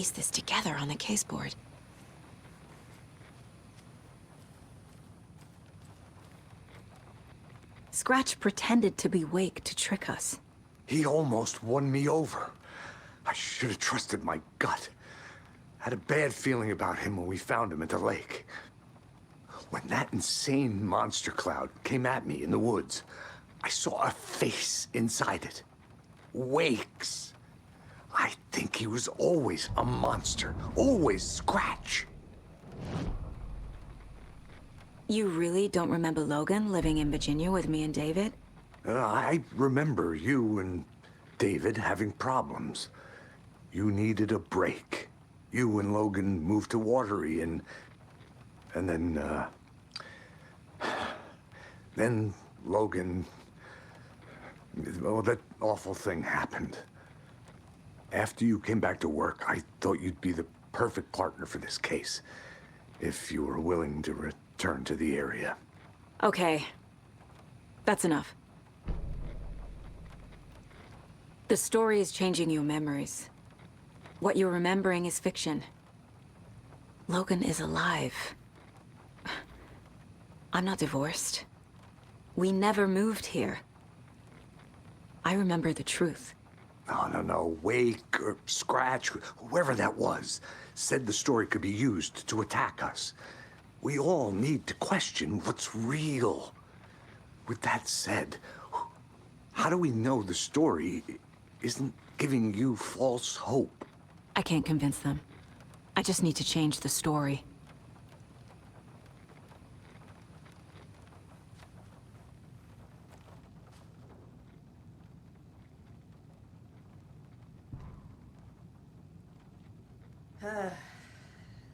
piece this together on the caseboard. Scratch pretended to be Wake to trick us. He almost won me over. I should have trusted my gut. Had a bad feeling about him when we found him at the lake. When that insane monster cloud came at me in the woods, I saw a face inside it. Wake's. I think he was always a monster. Always Scratch. You really don't remember Logan living in Virginia with me and David? I remember you and David having problems. You needed a break. You and Logan moved to Watery and then Logan, well, that awful thing happened. After you came back to work, I thought you'd be the perfect partner for this case, if you were willing to return to the area. Okay. That's enough. The story is changing your memories. What you're remembering is fiction. Logan is alive. I'm not divorced. We never moved here. I remember the truth. No. Wake or Scratch, whoever that was, said the story could be used to attack us. We all need to question what's real. With that said, how do we know the story isn't giving you false hope? I can't convince them. I just need to change the story.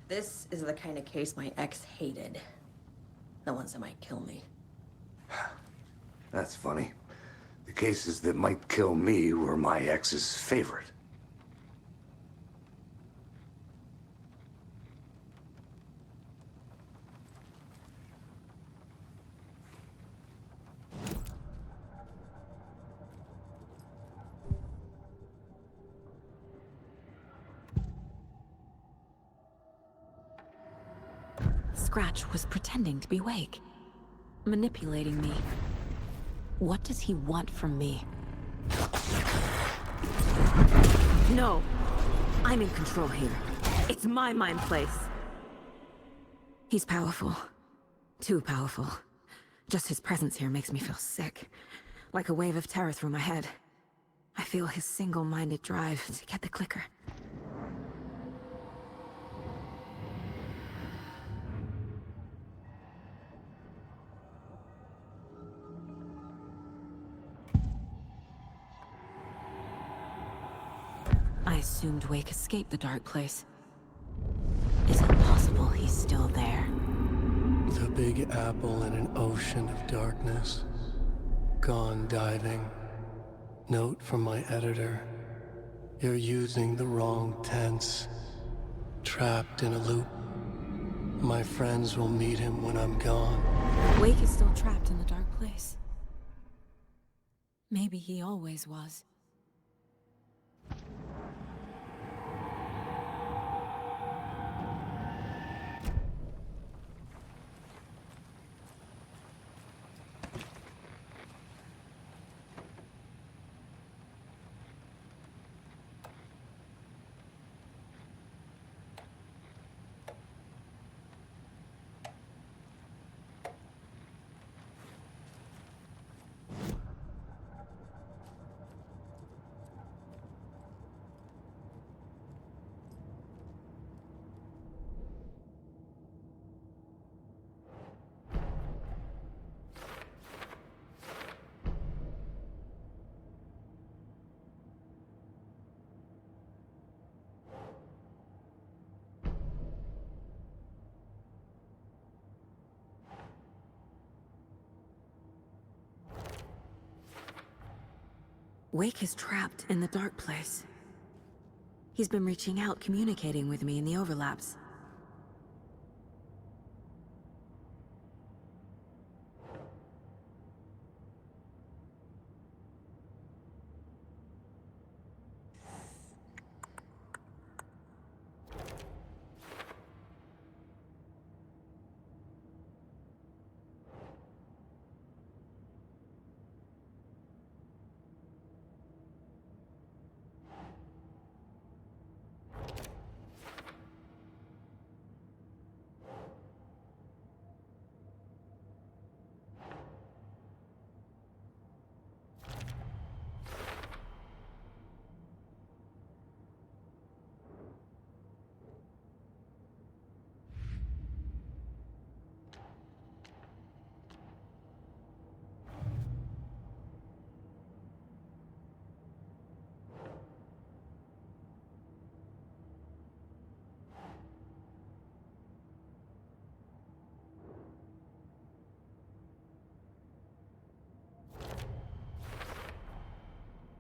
This is the kind of case my ex hated. The ones that might kill me. That's funny. The cases that might kill me were my ex's favorite. Scratch was pretending to be Wake. Manipulating me. What does he want from me? No! I'm in control here. It's my mind place. He's powerful. Too powerful. Just his presence here makes me feel sick. Like a wave of terror through my head. I feel his single-minded drive to get the clicker. I assumed Wake escaped the dark place. Is it possible he's still there? The Big Apple in an ocean of darkness. Gone diving. Note from my editor. You're using the wrong tense. Trapped in a loop. My friends will meet him when I'm gone. Wake is still trapped in the dark place. Maybe he always was. Wake is trapped in the dark place. He's been reaching out, communicating with me in the overlaps.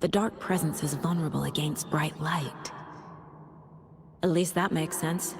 The dark presence is vulnerable against bright light. At least that makes sense.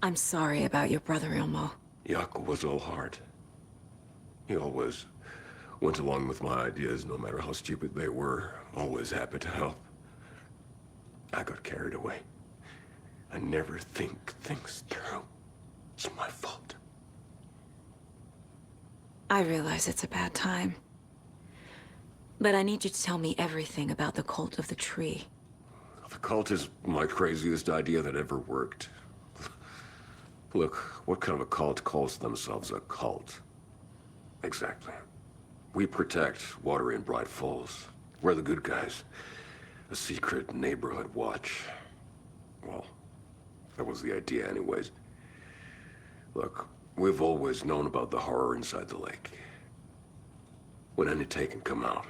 I'm sorry about your brother, Ilmo. Yaakov was all heart. He always went along with my ideas, no matter how stupid they were. Always happy to help. I got carried away. I never think things through. It's my fault. I realize it's a bad time. But I need you to tell me everything about the cult of the tree. The cult is my craziest idea that ever worked. Look, what kind of a cult calls themselves a cult? Exactly. We protect water in Bright Falls. We're the good guys. A secret neighborhood watch. Well, that was the idea anyways. Look, We've always known about the horror inside the lake. When any Taken come out,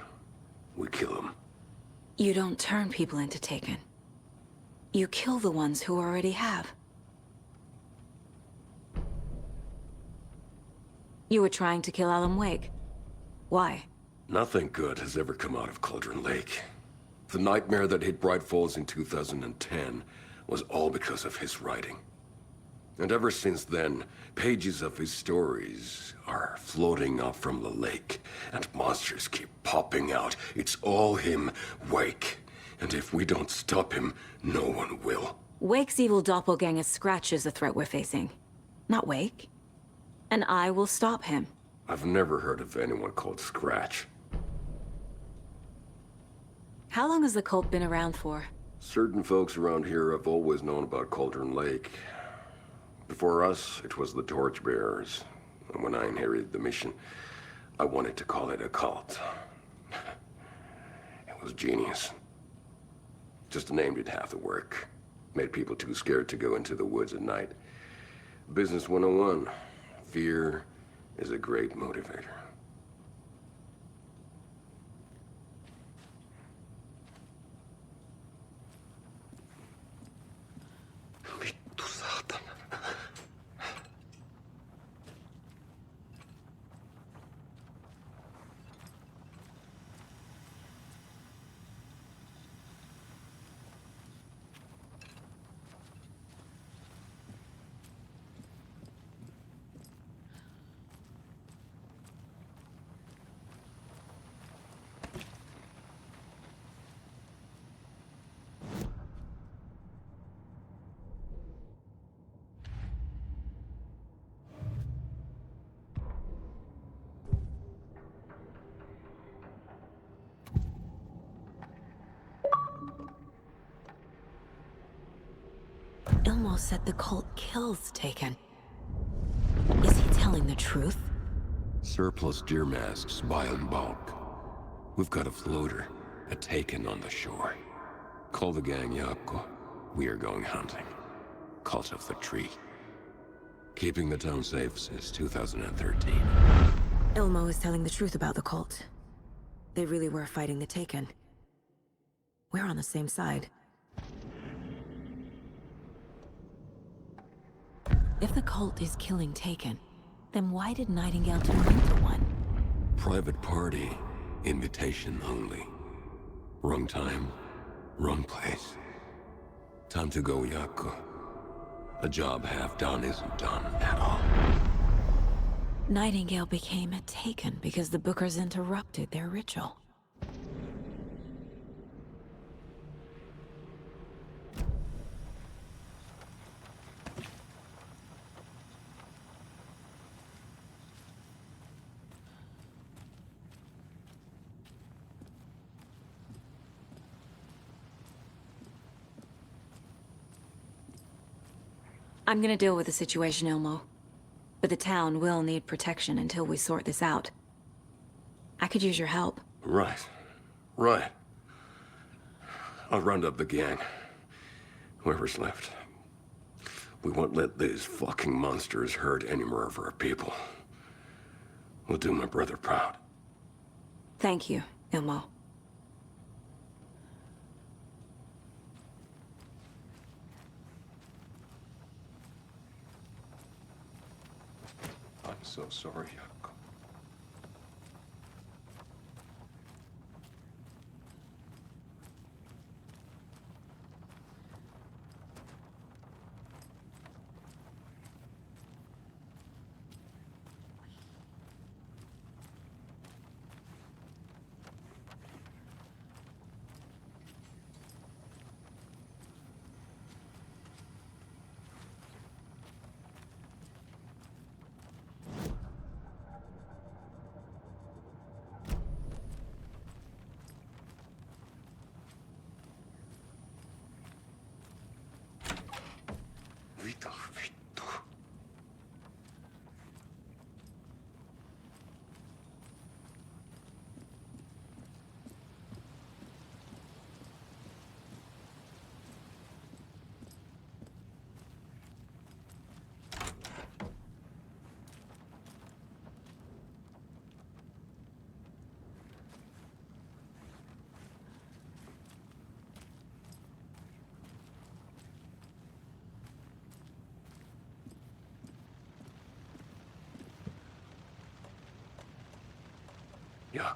we kill them. You don't turn people into Taken. You kill the ones who already have. You were trying to kill Alan Wake. Why? Nothing good has ever come out of Cauldron Lake. The nightmare that hit Bright Falls in 2010 was all because of his writing. And ever since then, pages of his stories are floating up from the lake, and monsters keep popping out. It's all him, Wake. And if we don't stop him, no one will. Wake's evil doppelganger Scratch is the threat we're facing, not Wake. And I will stop him. I've never heard of anyone called Scratch. How long has the cult been around for? Certain folks around here have always known about Cauldron Lake. Before us, it was the Torchbearers. And when I inherited the mission, I wanted to call it a cult. It was genius. Just the name did half the work. Made people too scared to go into the woods at night. Business 101. Fear is a great motivator. Ilmo said the cult kills Taken. Is he telling the truth? Surplus deer masks buy in bulk. We've got a floater, a Taken on the shore. Call the gang Yapko. We are going hunting. Cult of the Tree. Keeping the town safe since 2013. Ilmo is telling the truth about the cult. They really were fighting the Taken. We're on the same side. If the cult is killing Taken, then why did Nightingale turn into one? Private party. Invitation only. Wrong time, wrong place. Time to go, Yapko. A job half done isn't done at all. Nightingale became a Taken because the Bookers interrupted their ritual. I'm gonna deal with the situation, Ilmo. But the town will need protection until we sort this out. I could use your help. Right. Right. I'll round up the gang. Whoever's left. We won't let these fucking monsters hurt any more of our people. We'll do my brother proud. Thank you, Ilmo. I'm so sorry, Yapko. Yeah.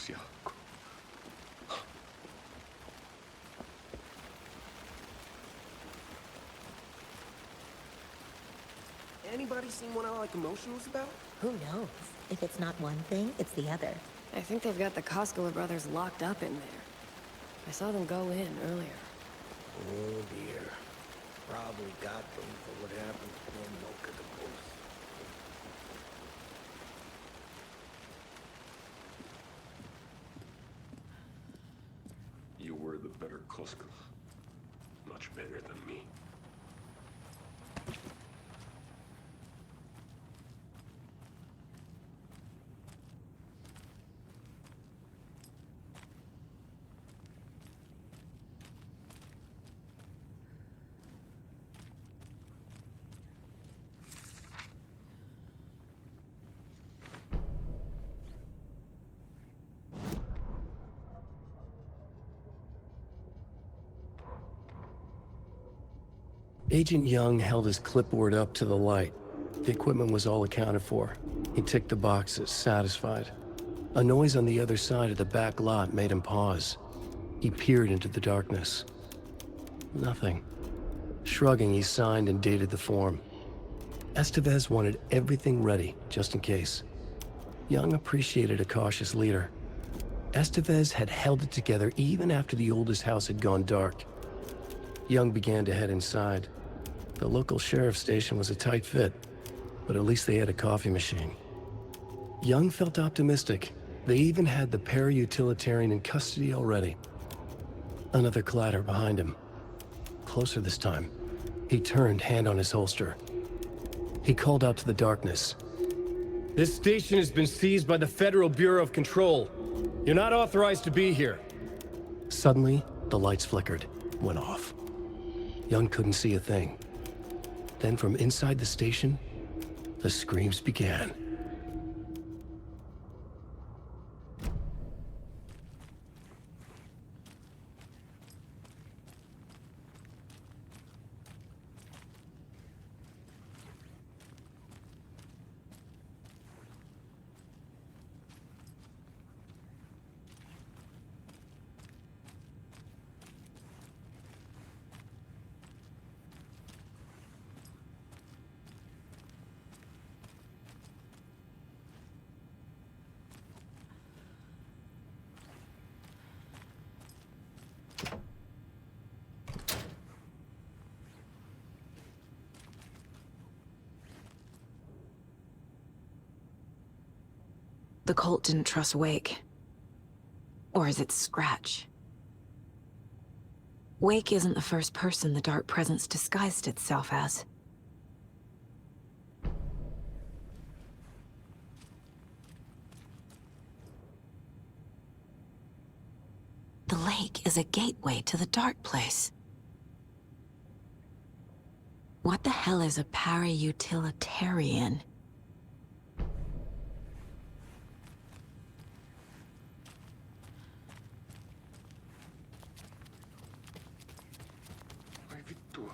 Yeah. Anybody seen what I like emotionals about? Who knows? If it's not one thing, it's the other. I think they've got the Koskela brothers locked up in there. I saw them go in earlier. Oh dear. Probably got them for what happened to them. Look at the booth. better Koska. Much better than me. Agent Young held his clipboard up to the light. The equipment was all accounted for. He ticked the boxes, satisfied. A noise on the other side of the back lot made him pause. He peered into the darkness. Nothing. Shrugging, he signed and dated the form. Estevez wanted everything ready, just in case. Young appreciated a cautious leader. Estevez had held it together even after the oldest house had gone dark. Young began to head inside. The local sheriff's station was a tight fit, but at least they had a coffee machine. Young felt optimistic. They even had the para-utilitarian in custody already. Another clatter behind him. Closer this time. He turned, hand on his holster. He called out to the darkness. "This station has been seized by the Federal Bureau of Control. You're not authorized to be here." Suddenly, the lights flickered, went off. Young couldn't see a thing. Then from inside the station, the screams began. The cult didn't trust Wake. Or is it Scratch? Wake isn't the first person the Dark Presence disguised itself as. The lake is a gateway to the Dark Place. What the hell is a para-utilitarian? Ai vittua.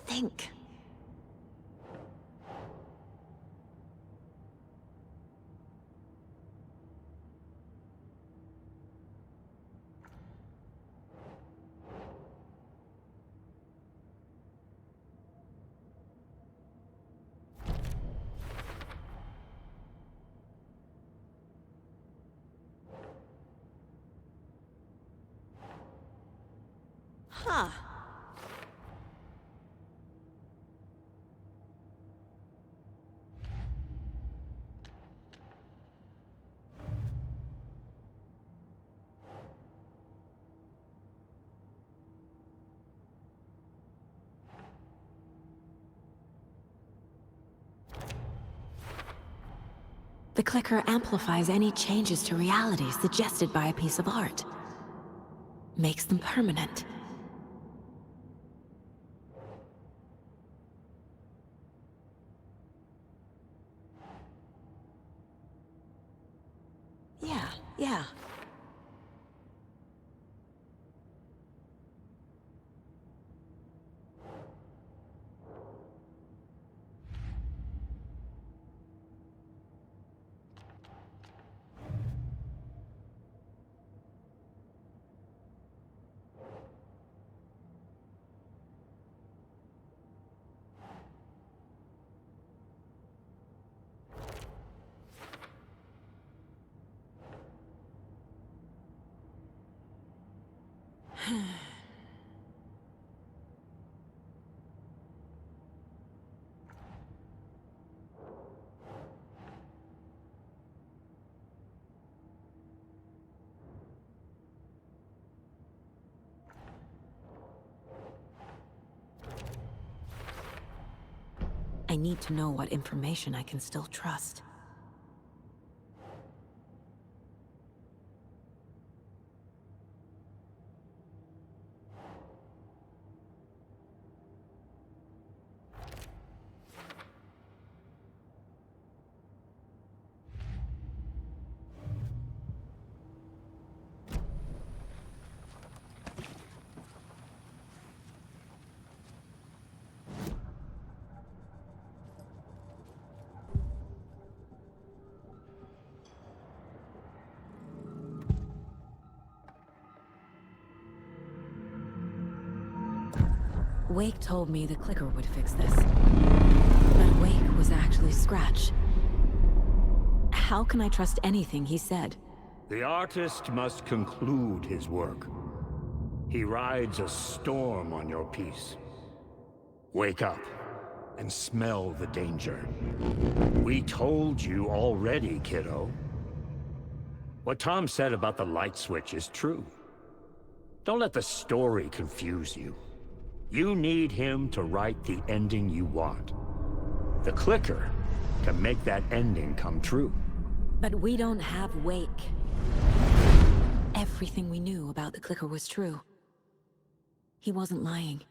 Think. Huh. The clicker amplifies any changes to reality suggested by a piece of art. Makes them permanent. Yeah. I need to know what information I can still trust. Wake told me the clicker would fix this. But Wake was actually Scratch. How can I trust anything he said? The artist must conclude his work. He rides a storm on your piece. Wake up and smell the danger. We told you already, kiddo. What Tom said about the light switch is true. Don't let the story confuse you. You need him to write the ending you want. The clicker can make that ending come true. But we don't have Wake. Everything we knew about the clicker was true. He wasn't lying.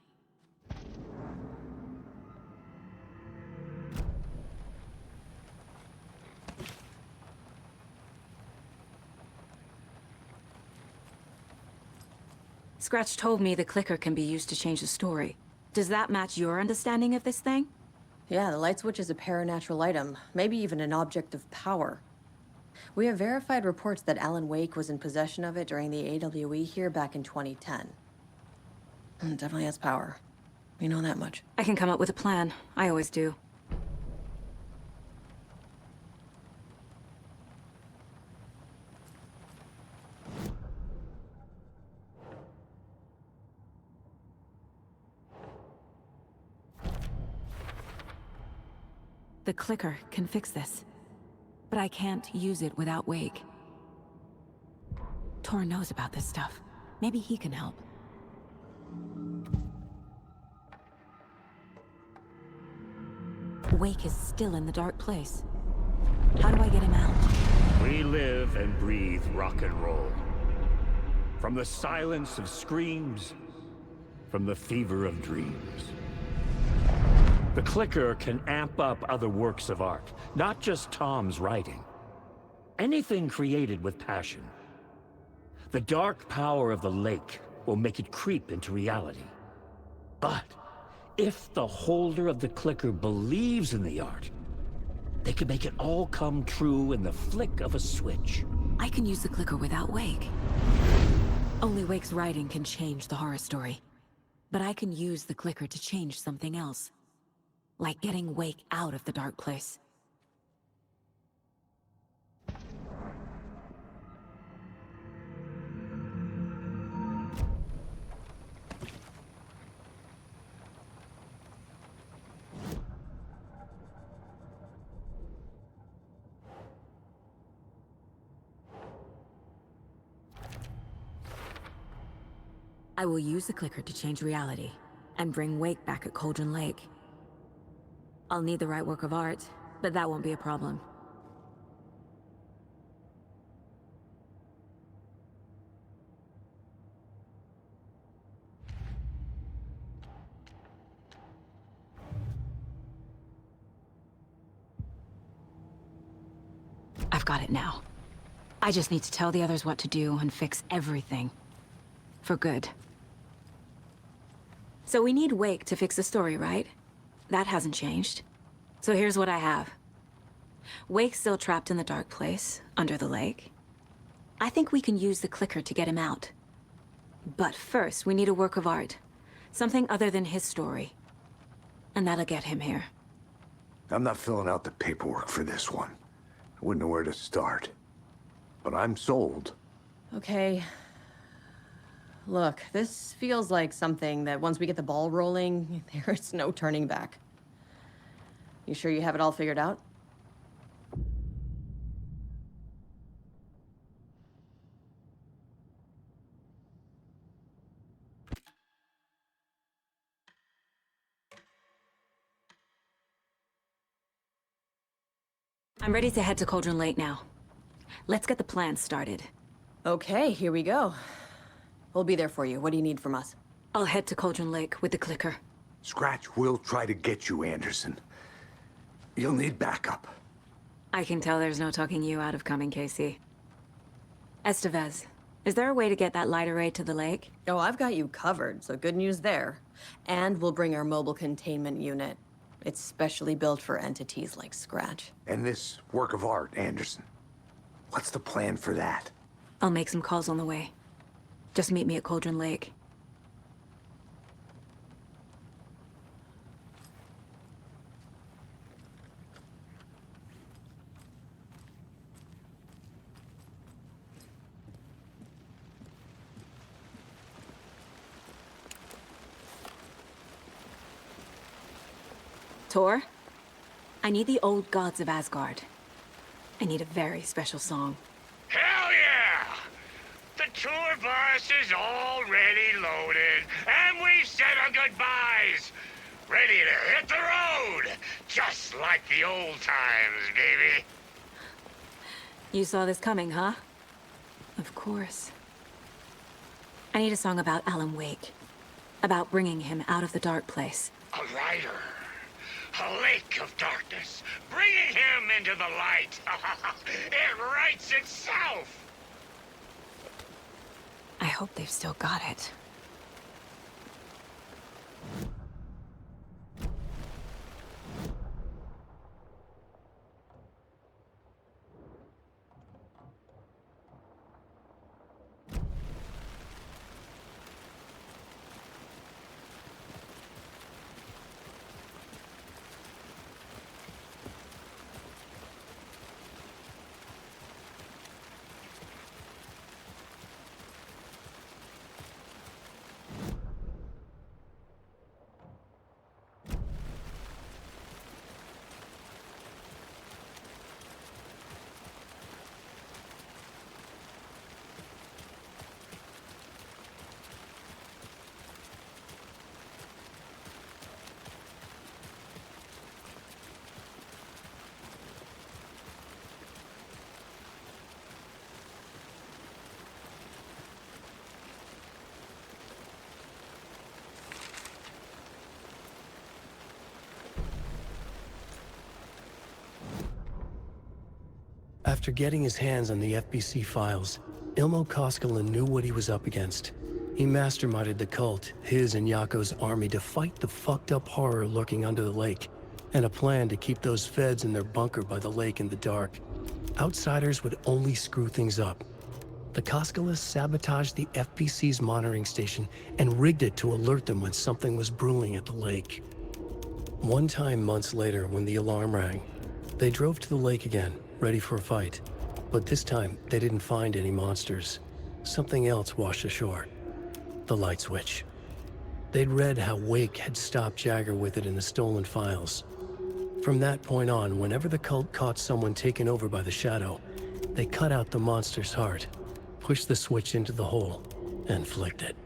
Scratch told me the clicker can be used to change the story. Does that match your understanding of this thing? Yeah, the light switch is a paranatural item, maybe even an object of power. We have verified reports that Alan Wake was in possession of it during the AWE here back in 2010. It definitely has power. We know that much. I can come up with a plan. I always do. The clicker can fix this. But I can't use it without Wake. Tor knows about this stuff. Maybe he can help. Wake is still in the dark place. How do I get him out? We live and breathe rock and roll. From the silence of screams, from the fever of dreams. The clicker can amp up other works of art, not just Tom's writing. Anything created with passion. The dark power of the lake will make it creep into reality. But if the holder of the clicker believes in the art, they can make it all come true in the flick of a switch. I can use the clicker without Wake. Only Wake's writing can change the horror story. But I can use the clicker to change something else. Like getting Wake out of the dark place. I will use the clicker to change reality and bring Wake back at Cauldron Lake. I'll need the right work of art, but that won't be a problem. I've got it now. I just need to tell the others what to do and fix everything. For good. So we need Wake to fix the story, right? That hasn't changed. So here's what I have. Wake's still trapped in the dark place, under the lake. I think we can use the clicker to get him out. But first, we need a work of art. Something other than his story. And that'll get him here. I'm not filling out the paperwork for this one. I wouldn't know where to start. But I'm sold. Okay. Look, this feels like something that once we get the ball rolling, there's no turning back. You sure you have it all figured out? I'm ready to head to Cauldron Lake now. Let's get the plan started. Okay, here we go. We'll be there for you. What do you need from us? I'll head to Cauldron Lake with the clicker. Scratch will try to get you, Anderson. You'll need backup. I can tell there's no talking you out of coming, Casey. Estevez, is there a way to get that light array to the lake? Oh, I've got you covered, so good news there. And we'll bring our mobile containment unit. It's specially built for entities like Scratch. And this work of art, Anderson. What's the plan for that? I'll make some calls on the way. Just meet me at Cauldron Lake. Tor, I need the old gods of Asgard. I need a very special song. Hell yeah! The tour bus is already loaded, and we've said our goodbyes. Ready to hit the road, just like the old times, baby. You saw this coming, huh? Of course. I need a song about Alan Wake. About bringing him out of the dark place. A rider. A lake of darkness, bringing him into the light. It writes itself. I hope they've still got it. After getting his hands on the FBC files, Ilmo Koskela knew what he was up against. He masterminded the cult, his and Yako's army, to fight the fucked up horror lurking under the lake, and a plan to keep those feds in their bunker by the lake in the dark. Outsiders would only screw things up. The Koskelas sabotaged the FBC's monitoring station and rigged it to alert them when something was brewing at the lake. One time months later, when the alarm rang, they drove to the lake again, ready for a fight. But this time, they didn't find any monsters. Something else washed ashore. The light switch. They'd read how Wake had stopped Jagger with it in the stolen files. From that point on, whenever the cult caught someone taken over by the Shadow, they cut out the monster's heart, pushed the switch into the hole, and flicked it.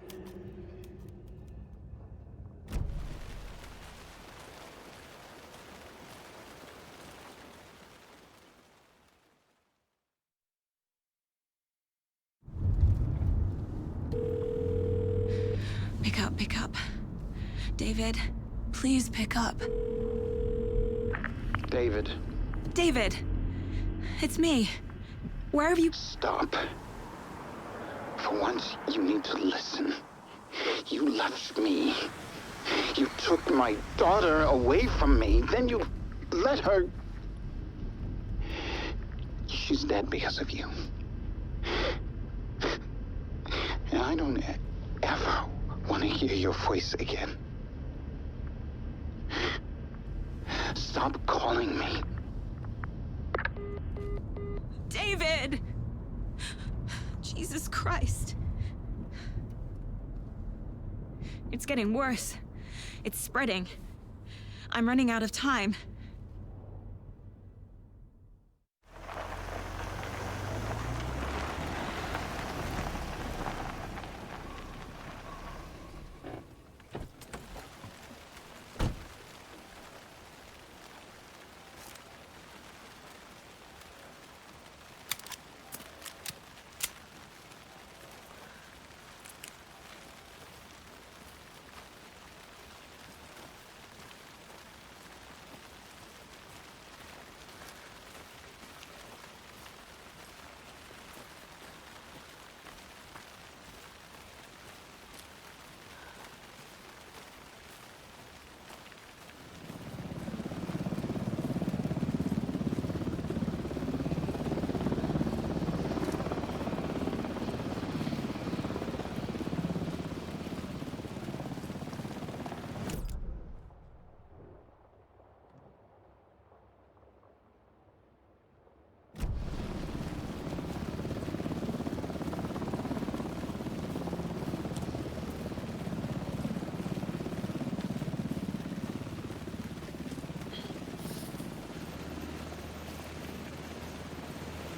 Pick up. David, please pick up. David. David! It's me. Where have you... Stop. For once, you need to listen. You left me. You took my daughter away from me. Then you let her... She's dead because of you. And I don't ever want to hear your voice again. Stop calling me. David! Jesus Christ. It's getting worse. It's spreading. I'm running out of time.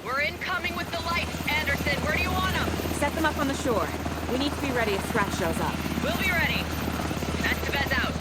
We're incoming with the lights, Anderson. Where do you want them? Set them up on the shore. We need to be ready if Scratch shows up. We'll be ready. Estevez out.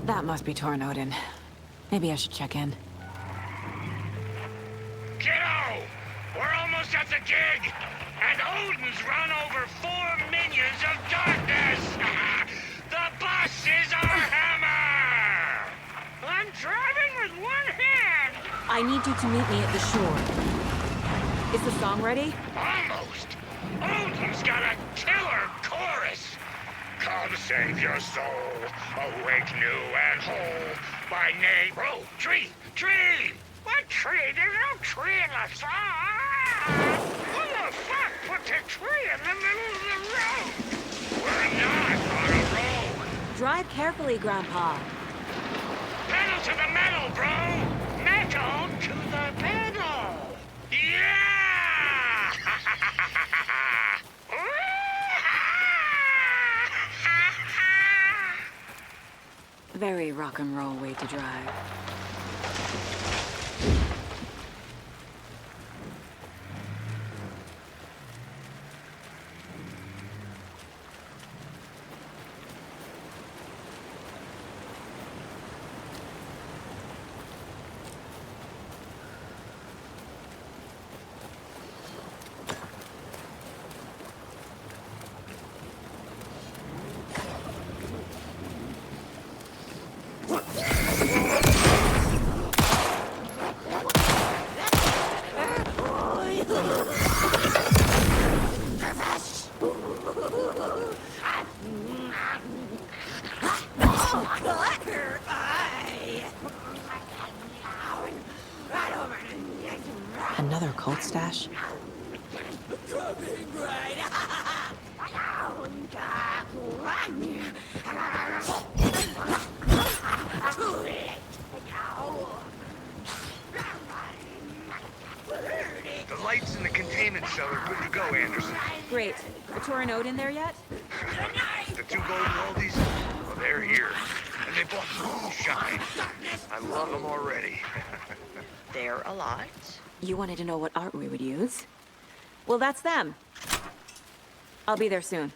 That must be Torn Odin. Maybe I should check in. Kiddo! We're almost at the gig! And Odin's run over 4 minions of darkness! The bus is our hammer! I'm driving with one hand! I need you to meet me at the shore. Is the song ready? Almost! Odin's got a killer chorus! Come save your soul, awake new and whole, by name... Oh, tree! Tree! What tree? There's no tree in the song! Who the fuck put the tree in the middle of the road? We're not on a road! Drive carefully, Grandpa. Pedal to the metal, bro! Metal to the pedal! Yeah! Very rock and roll way to drive. Another cult stash? The lights in the containment cell are good to go, Anderson. Great. The Torinode in there yet? The two golden oldies, well, they're here. And they bought moonshine. I love them already. They're a lot. You wanted to know what art we would use? Well, that's them. I'll be there soon.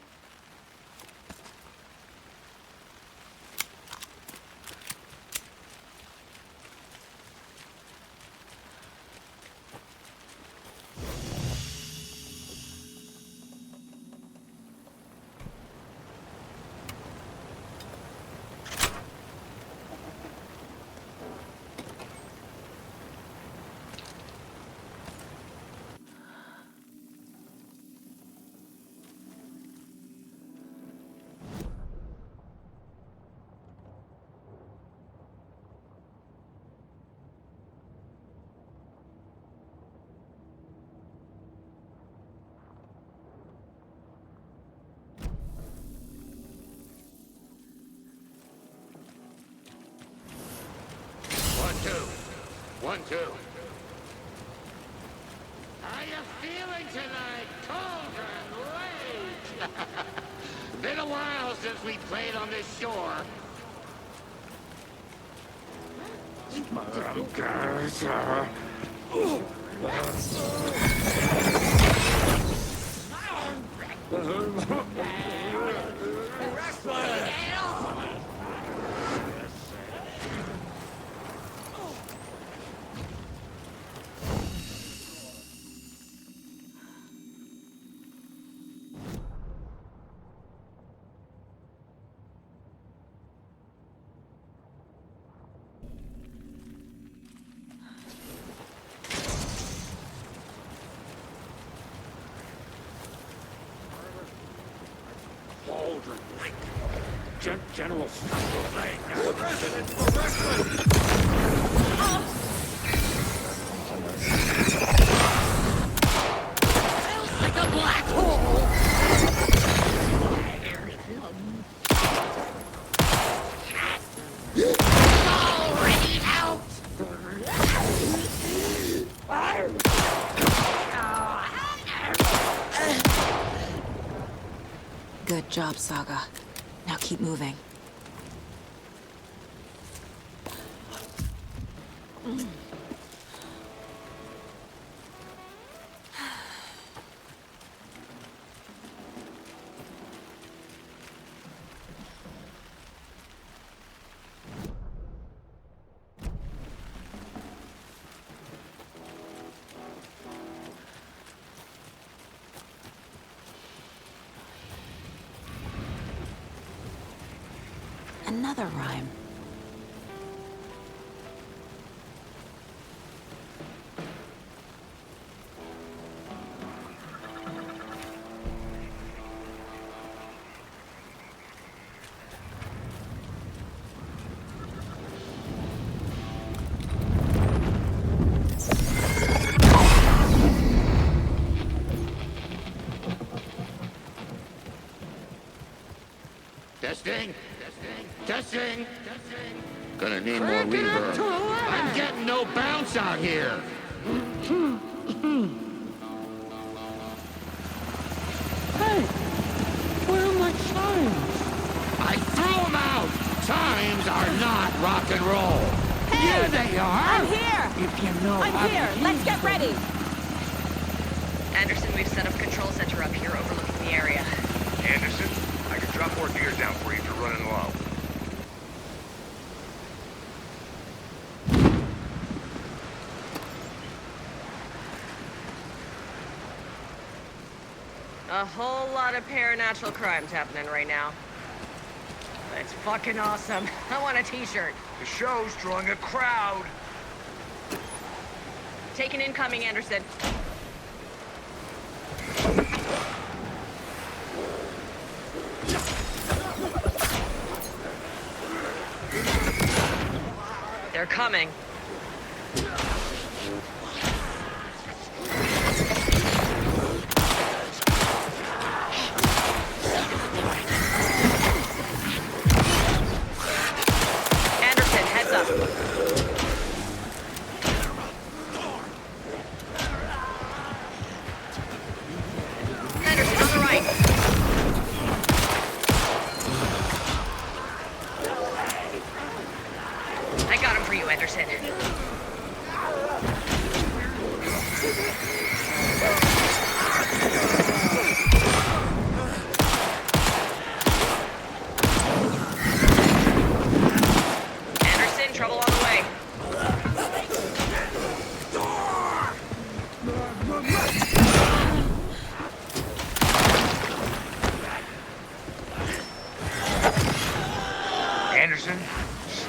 One, two. How you feeling tonight, Cauldron Lake? Been a while since we played on this shore. Cauldron Lake. General Sniper Lake. Arrested! Feels like a black hole! Already out! Good job, Saga. Now keep moving. Another rhyme. Testing. Testing. Gonna need more reverb. I'm getting no bounce out here. Hey, where are my chimes? I threw them out. Chimes are not rock and roll. Hey! Yeah, they are. I'm here! If you know I'm how here! to Let's use get them. ready! Anderson, we've set up control center up here overlooking the area. Anderson, I can drop more gear down for you if you're running low. A whole lot of paranatural crimes happening right now. It's fucking awesome. I want a t-shirt. The show's drawing a crowd. Take an incoming, Anderson. They're coming.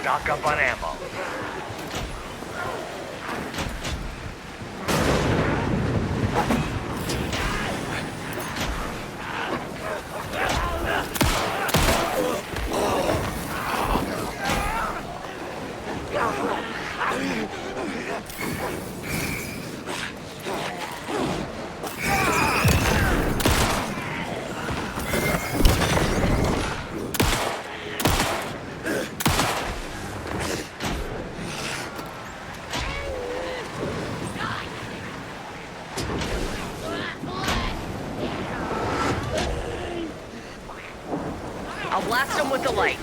stock up on ammo. I'll blast him with the light.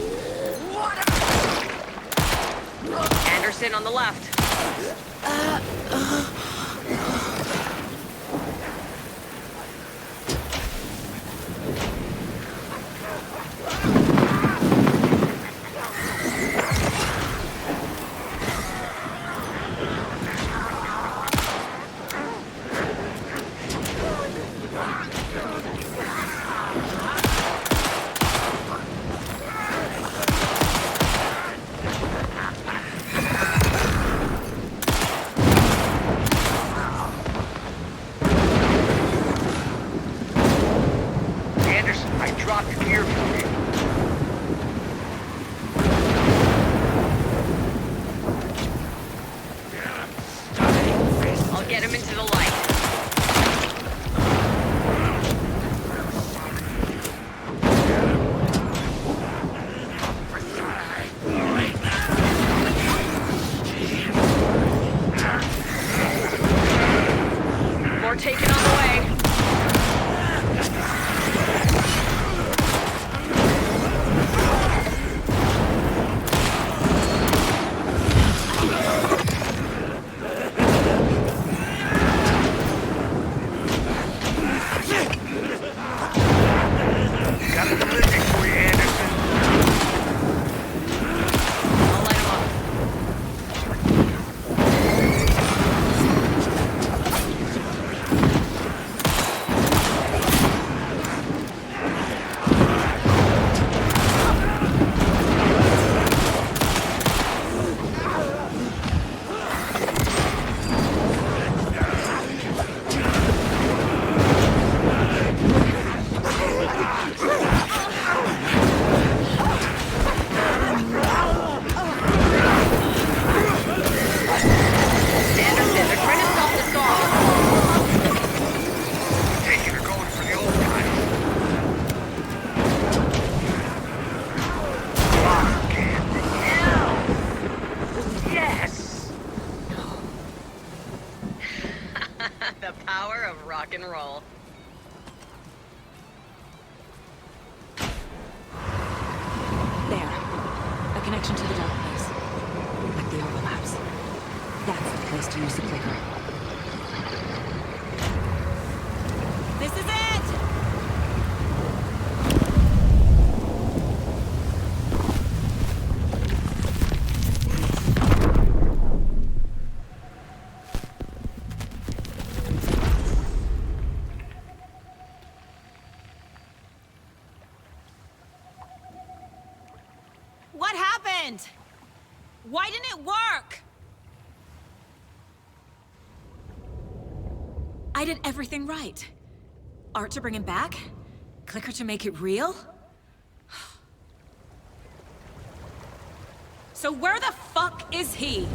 Anderson on the left. Anderson, I dropped gear for you. I'll get him into the light. More taken on the way. Got a delivery for you, Anderson. I'll light him up. Anderson, they're trying to stop this all. Taking her going for the old guys. Fucking hell! Yes! The power of rock and roll. There. A connection to the dark place. Like the overlaps. That's the place to use the clicker. This is it! What happened? Why didn't it work? I did everything right. Art to bring him back? Clicker to make it real? So where the fuck is he?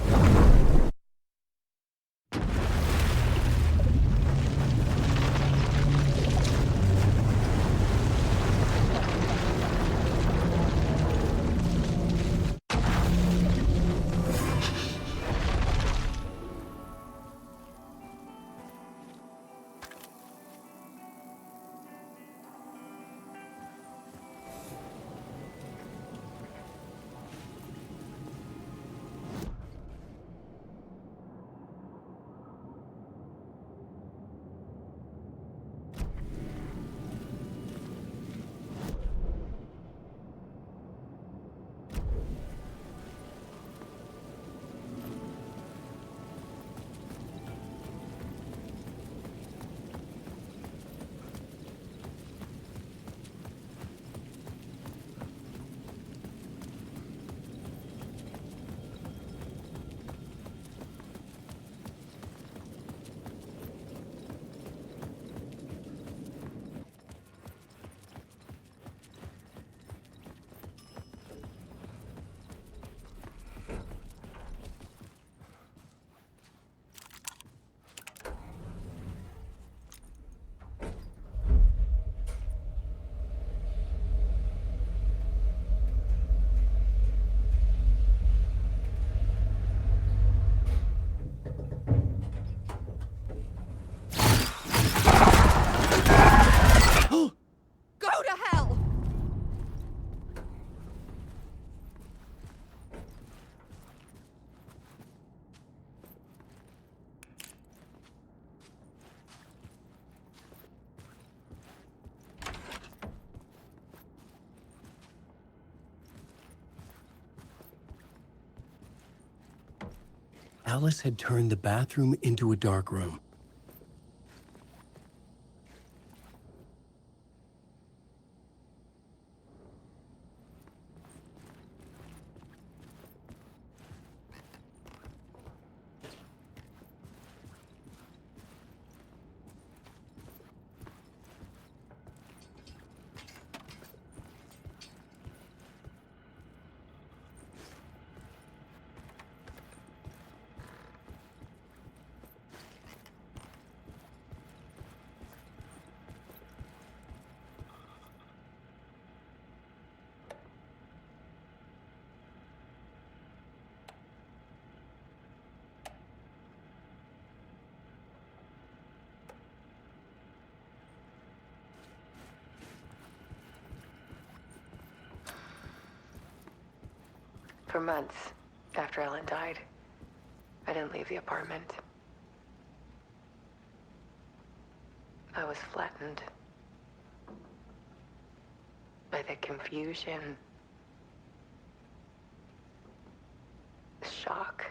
Alice had turned the bathroom into a dark room. For months after Ellen died, I didn't leave the apartment. I was flattened by the confusion, the shock,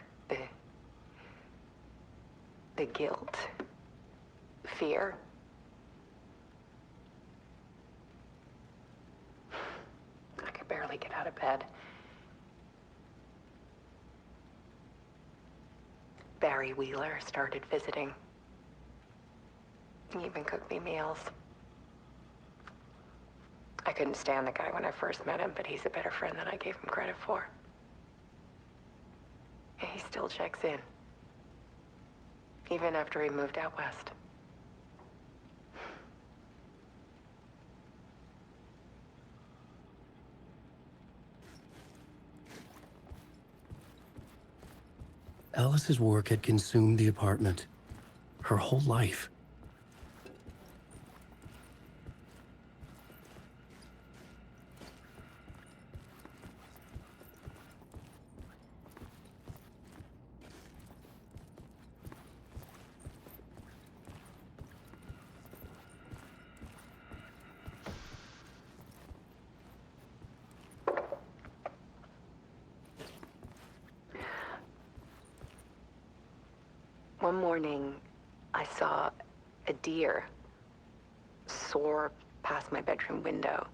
the guilt, fear. I could barely get out of bed. Barry Wheeler started visiting. He even cooked me meals. I couldn't stand the guy when I first met him, but he's a better friend than I gave him credit for. And he still checks in. Even after he moved out west. Alice's work had consumed the apartment. Her whole life. One morning, I saw a deer soar past my bedroom window.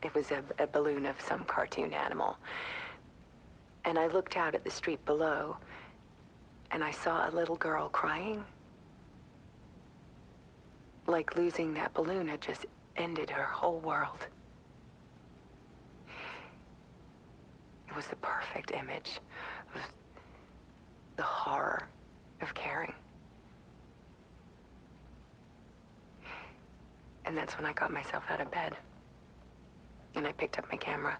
It was a balloon of some cartoon animal. And I looked out at the street below, and I saw a little girl crying. Like losing that balloon had just ended her whole world. It was the perfect image of the horror of caring. And that's when I got myself out of bed. And I picked up my camera.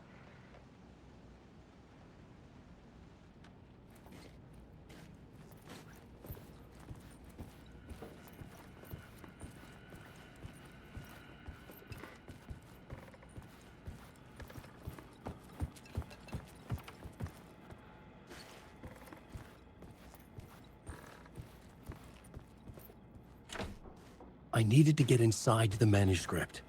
I needed to get inside the manuscript.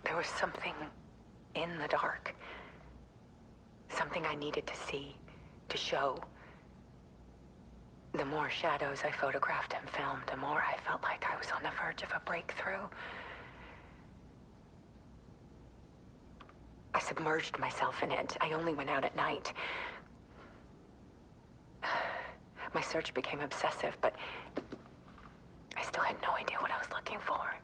There was something in the dark. Something I needed to see, to show. The more shadows I photographed and filmed, the more I felt like I was on the verge of a breakthrough. I submerged myself in it. I only went out at night. My search became obsessive, but I still had no idea what I was looking for.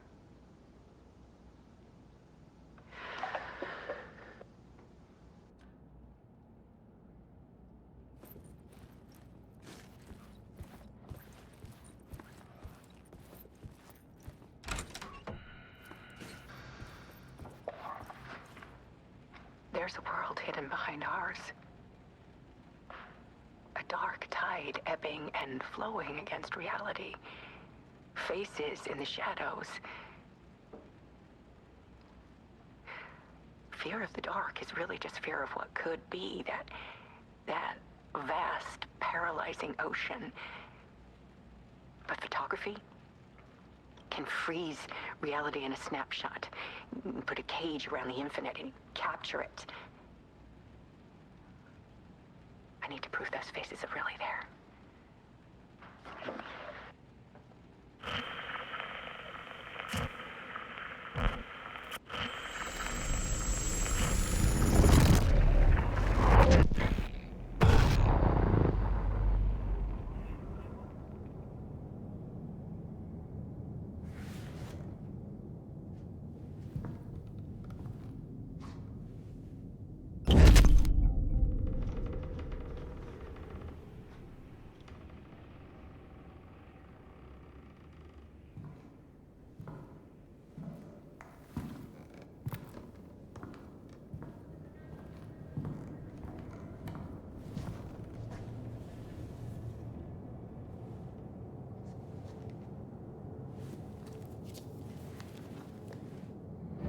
There's a world hidden behind ours. A dark tide ebbing and flowing against reality. Faces in the shadows. Fear of the dark is really just fear of what could be, that vast, paralyzing ocean. But photography can freeze reality in a snapshot, put a cage around the infinite and capture it. I need to prove those faces are really there.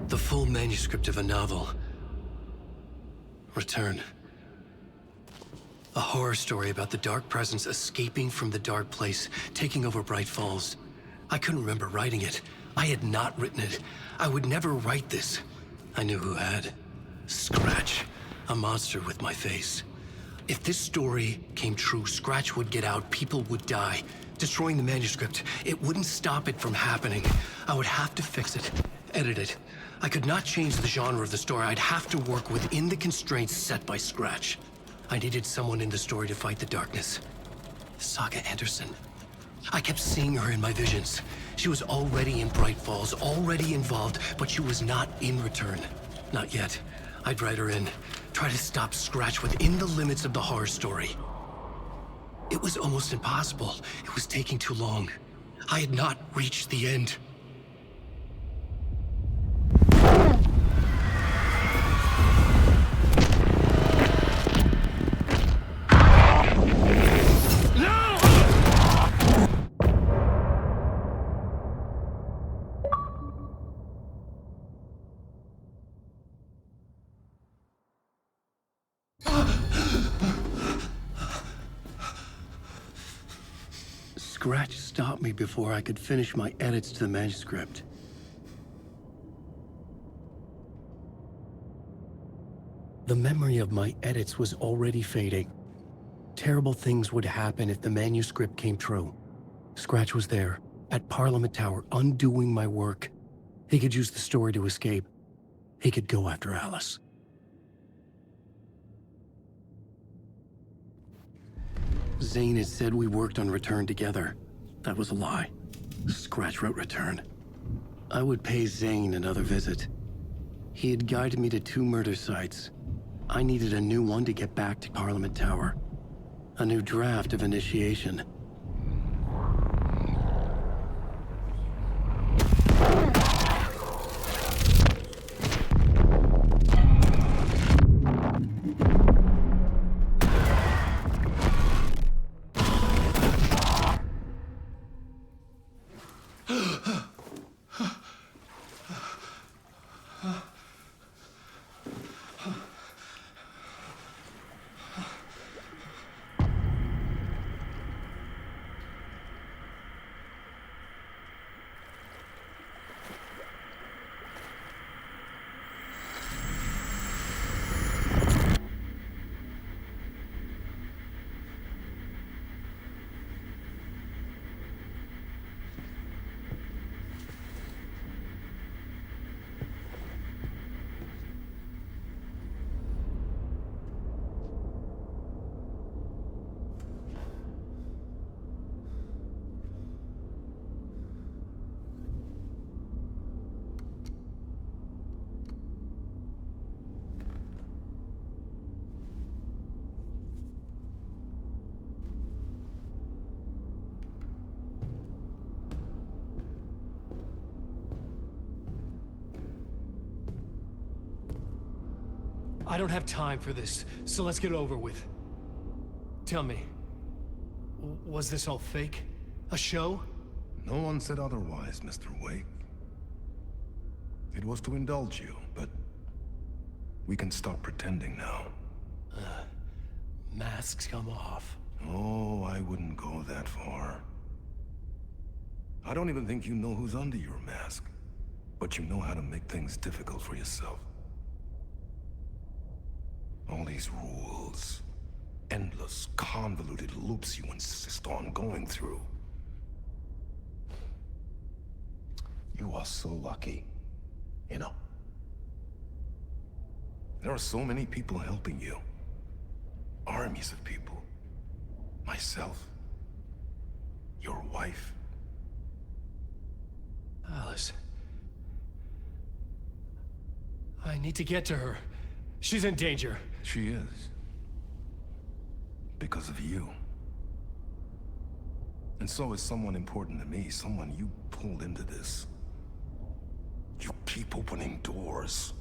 The full manuscript of a novel. Return. A horror story about the dark presence escaping from the dark place, taking over Bright Falls. I couldn't remember writing it. I had not written it. I would never write this. I knew who had. Scratch. A monster with my face. If this story came true, Scratch would get out, people would die. Destroying the manuscript, it wouldn't stop it from happening. I would have to fix it, edit it. I could not change the genre of the story. I'd have to work within the constraints set by Scratch. I needed someone in the story to fight the darkness. Saga Anderson. I kept seeing her in my visions. She was already in Bright Falls, already involved, but she was not in Return. Not yet. I'd write her in, try to stop Scratch within the limits of the horror story. It was almost impossible. It was taking too long. I had not reached the end. Scratch stopped me before I could finish my edits to the manuscript. The memory of my edits was already fading. Terrible things would happen if the manuscript came true. Scratch was there, at Parliament Tower, undoing my work. He could use the story to escape. He could go after Alice. Zane had said we worked on Return together. That was a lie. Scratch wrote Return. I would pay Zane another visit. He had guided me to 2 murder sites. I needed a new one to get back to Parliament Tower. A new draft of initiation. I don't have time for this, so let's get it over with. Tell me, was this all fake? A show? No one said otherwise, Mr. Wake. It was to indulge you, but we can stop pretending now. Masks come off. Oh, I wouldn't go that far. I don't even think you know who's under your mask, but you know how to make things difficult for yourself. All these rules, endless, convoluted loops you insist on going through. You are so lucky, you know. There are so many people helping you. Armies of people. Myself. Your wife. Alice. I need to get to her. She's in danger. She is. Because of you. And so is someone important to me, someone you pulled into this. You keep opening doors.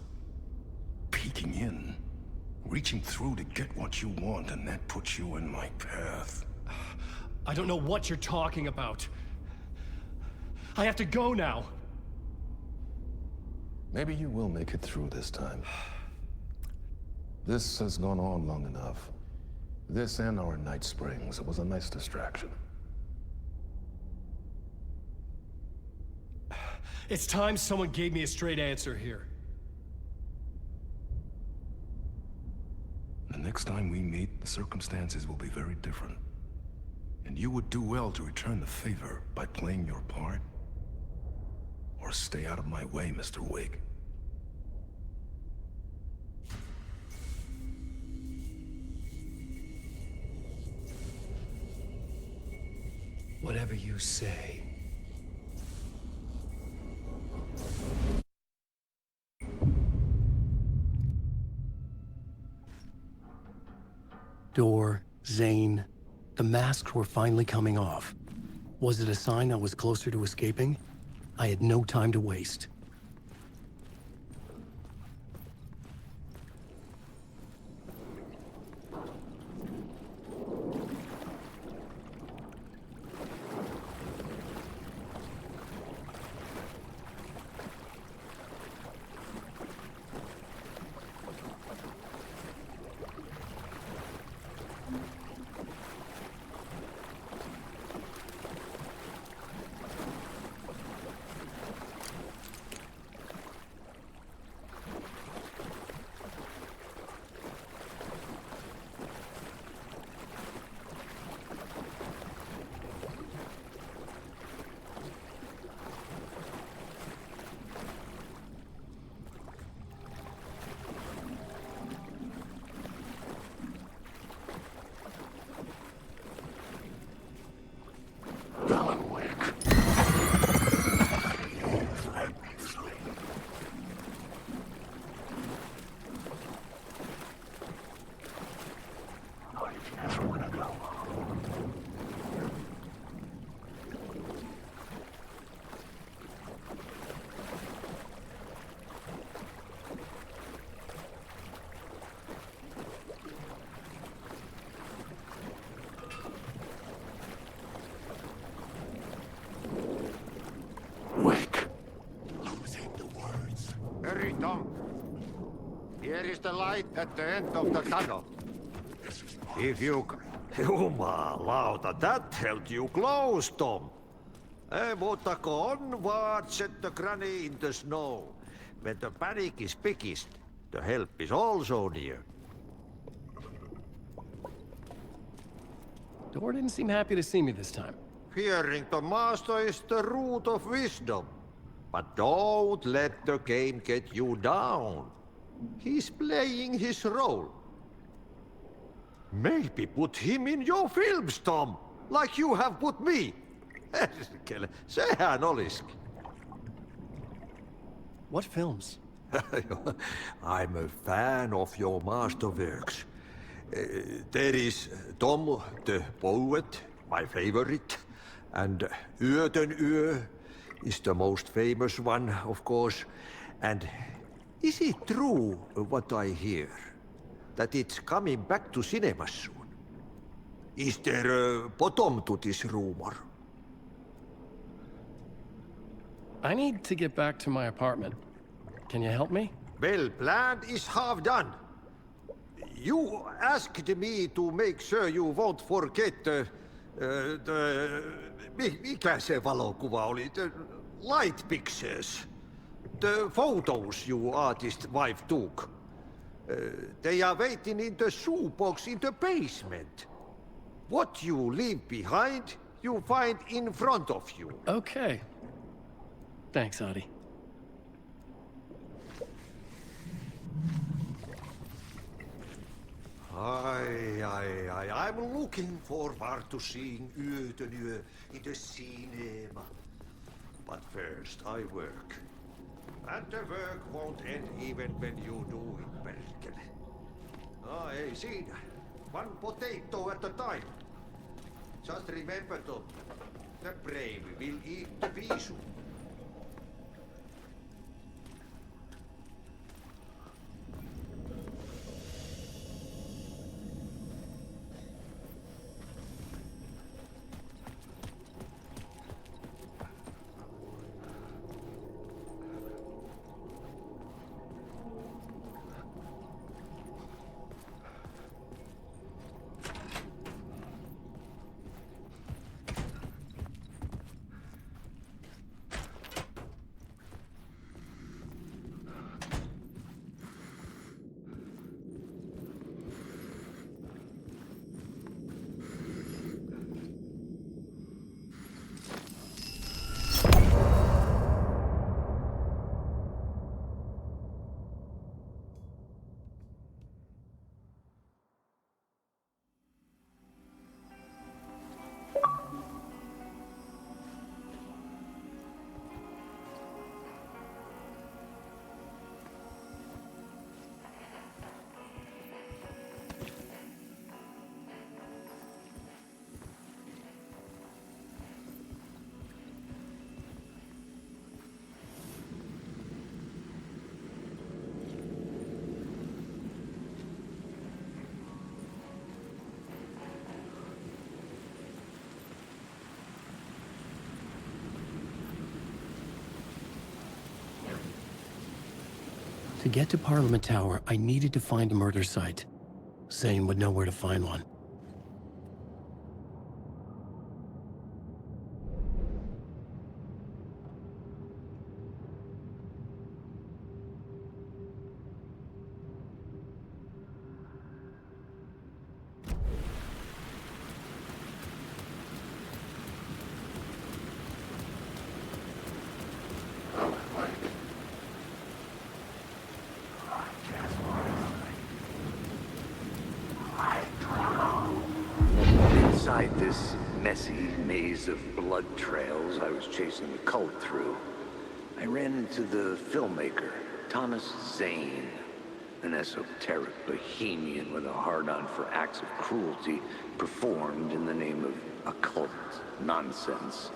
Peeking in. Reaching through to get what you want, and that puts you in my path. I don't know what you're talking about. I have to go now. Maybe you will make it through this time. This has gone on long enough. This and our Night Springs. It was a nice distraction. It's time someone gave me a straight answer here. The next time we meet, the circumstances will be very different. And you would do well to return the favor by playing your part. Or stay out of my way, Mr. Wake. Whatever you say. Door, Zane. The masks were finally coming off. Was it a sign I was closer to escaping? I had no time to waste. Hurry, Tom. Here is the light at the end of the tunnel. If you... Jumalauta, that held you close, Tom. Mutta on what set the granny in the snow. When the panic is biggest, the help is also near. Door didn't seem happy to see me this time. Fearing the master is the root of wisdom. But don't let the game get you down. He's playing his role. Maybe put him in your films, Tom, like you have put me. Sehän olisikin. What films? I'm a fan of your masterworks. There is Tom the Poet, my favorite, and Yöten Yö is the most famous one, of course. And is it true what I hear? that it's coming back to cinemas soon. Is there a bottom to this rumor? I need to get back to my apartment. Can you help me? Well, plan is half done. You asked me to make sure you won't forget mikä se valokuva oli? The light pictures. The photos your artist wife took. They are waiting in the shoebox in the basement. What you leave behind, you find in front of you. Okay. Thanks, Adi. I'm looking forward to seeing Yötön Yö in the cinema. But first I work. And the work won't end even when you do it, perkele. Ei siinä. One potato at a time. Just remember, Tom, the brave will eat the visu. To get to Parliament Tower, I needed to find a murder site. Zane would know where to find one. Inside this messy maze of blood trails I was chasing the cult through, I ran into the filmmaker, Thomas Zane, an esoteric bohemian with a hard-on for acts of cruelty performed in the name of occult nonsense.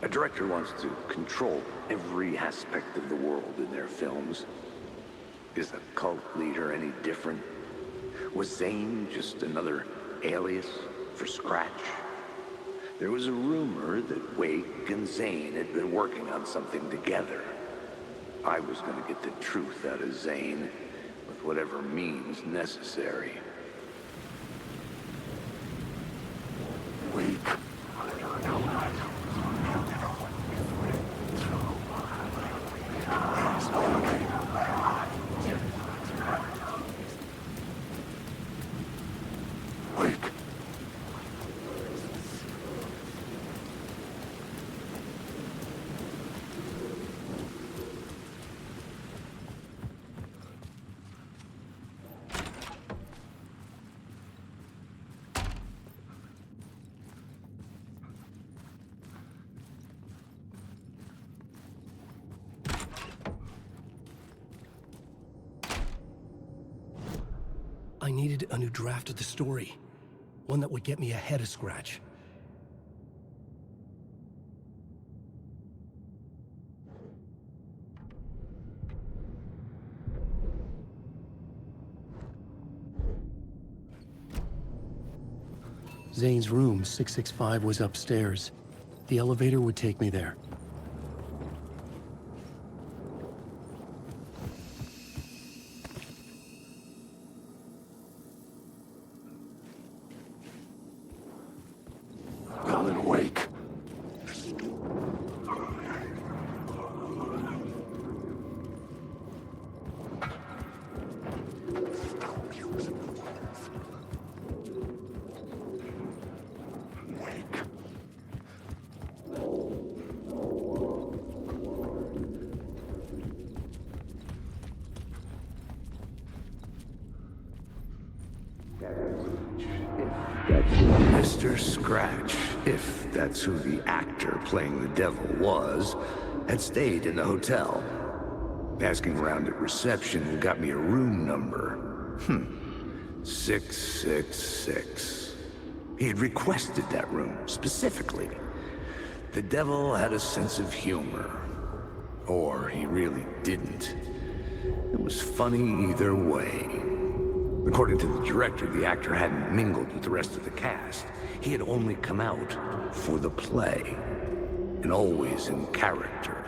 A director wants to control every aspect of the world in their films. Is the cult leader any different? Was Zane just another alias for Scratch? There was a rumor that Wake and Zane had been working on something together. I was going to get the truth out of Zane with whatever means necessary. Wake. I needed a new draft of the story. One that would get me ahead of Scratch. Zane's room, 665, was upstairs. The elevator would take me there. Alan Wake. Mr. Scratch, if that's who the actor playing the devil was, had stayed in the hotel. Asking around at reception got me a room number. 666. He had requested that room, specifically. The devil had a sense of humor. Or he really didn't. It was funny either way. According to the director, the actor hadn't mingled with the rest of the cast. He had only come out for the play, and always in character.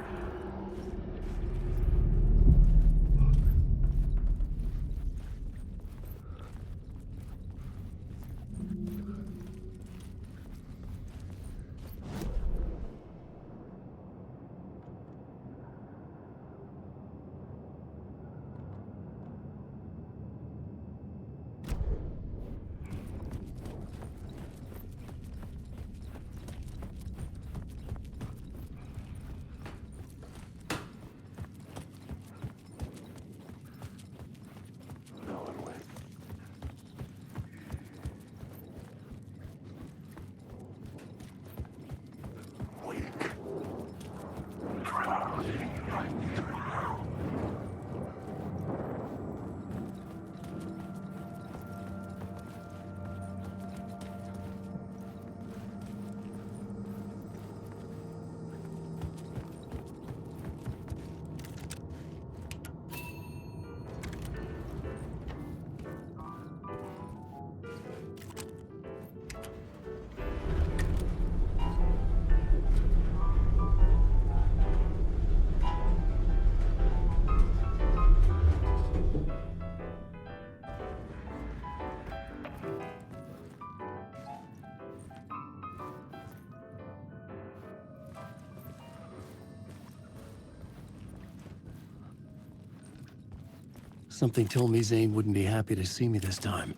Something told me Zane wouldn't be happy to see me this time.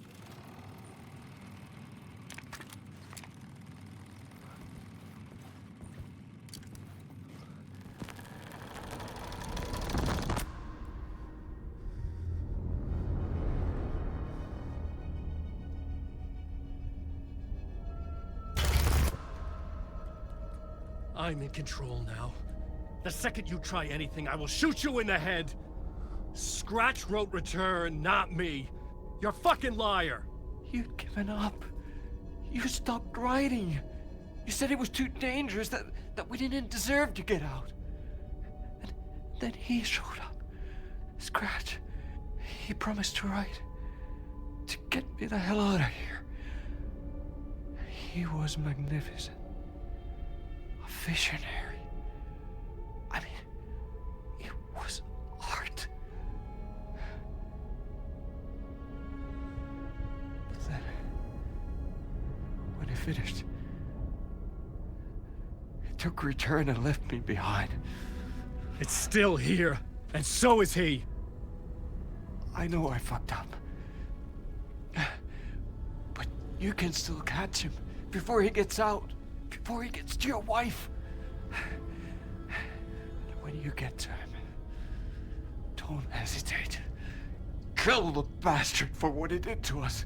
I'm in control now. The second you try anything, I will shoot you in the head! Scratch wrote return, not me. You're a fucking liar! You'd given up. You stopped writing. You said it was too dangerous, that we didn't deserve to get out. And then he showed up. Scratch. He promised to write. To get me the hell out of here. He was magnificent. A visionary. I mean, it was art. But then, when he finished, he took return and left me behind. It's still here, and so is he. I know I fucked up. But you can still catch him before he gets out, before he gets to your wife. And when you get to him, don't hesitate. Kill the bastard for what he did to us.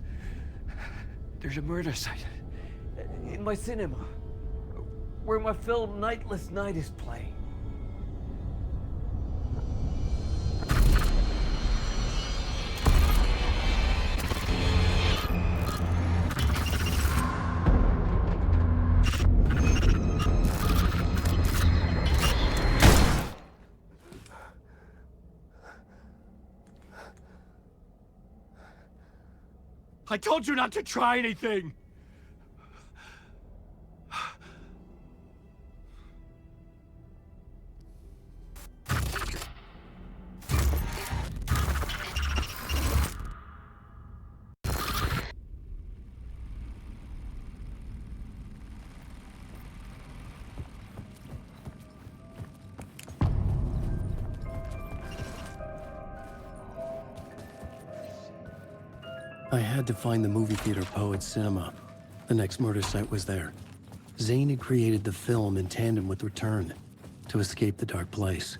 There's a murder site in my cinema where my film Nightless Night is playing. I told you not to try anything! I had to find the movie theater Poet Cinema. The next murder site was there. Zane had created the film in tandem with Return to escape the dark place.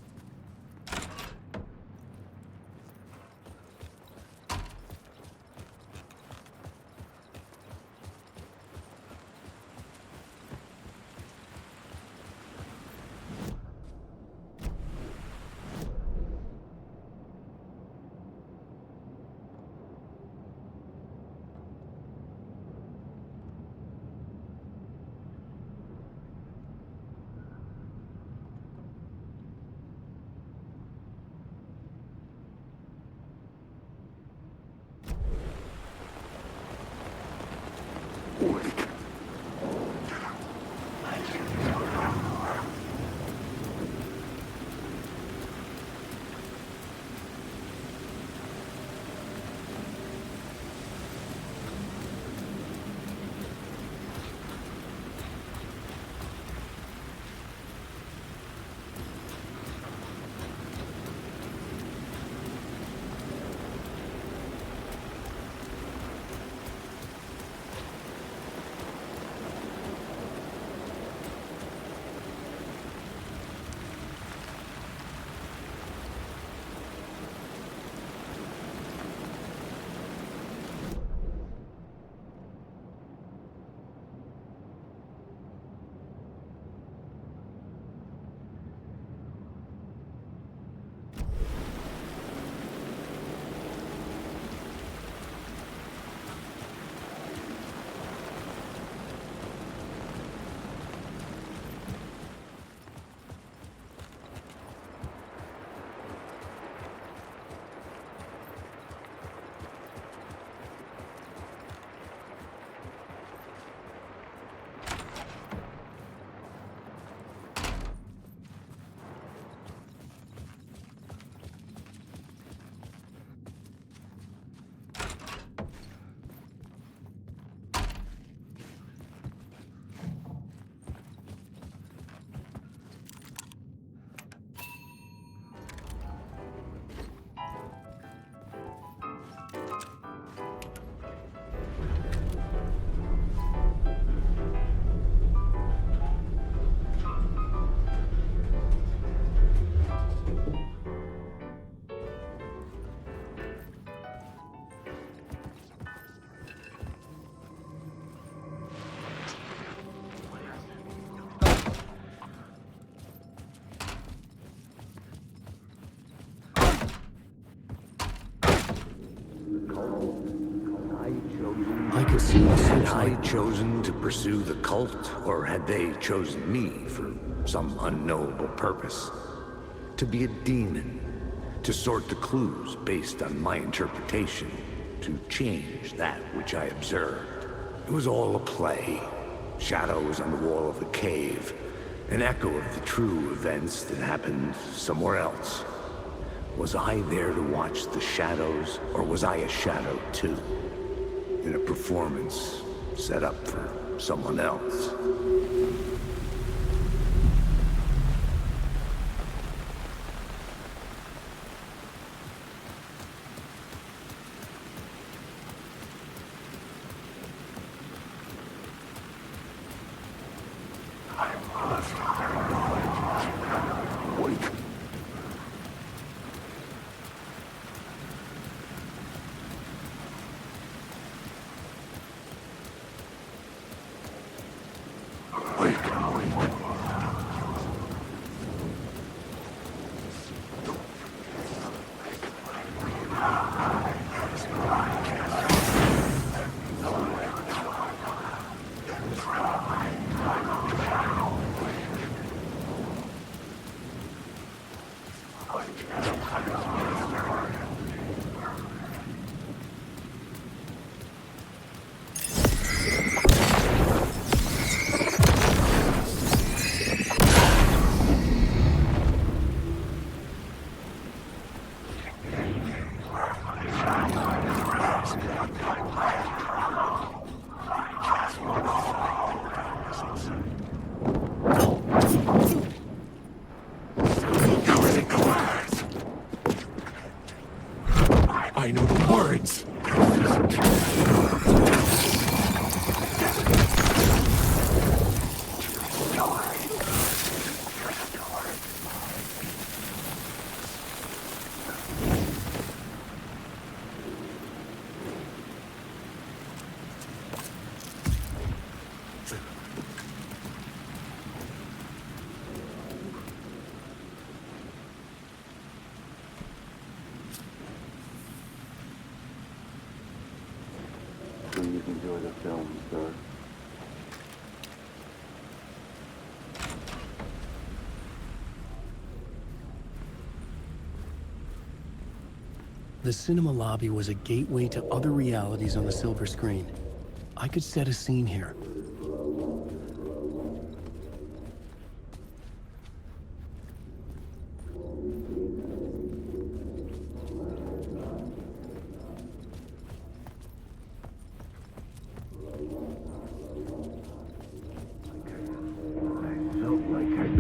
Had I chosen to pursue the cult, or had they chosen me for some unknowable purpose? To be a demon, to sort the clues based on my interpretation, to change that which I observed. It was all a play. Shadows on the wall of the cave, an echo of the true events that happened somewhere else. Was I there to watch the shadows, or was I a shadow too? In a performance set up for someone else. Please enjoy the film, sir. The cinema lobby was a gateway to other realities on the silver screen. I could set a scene here.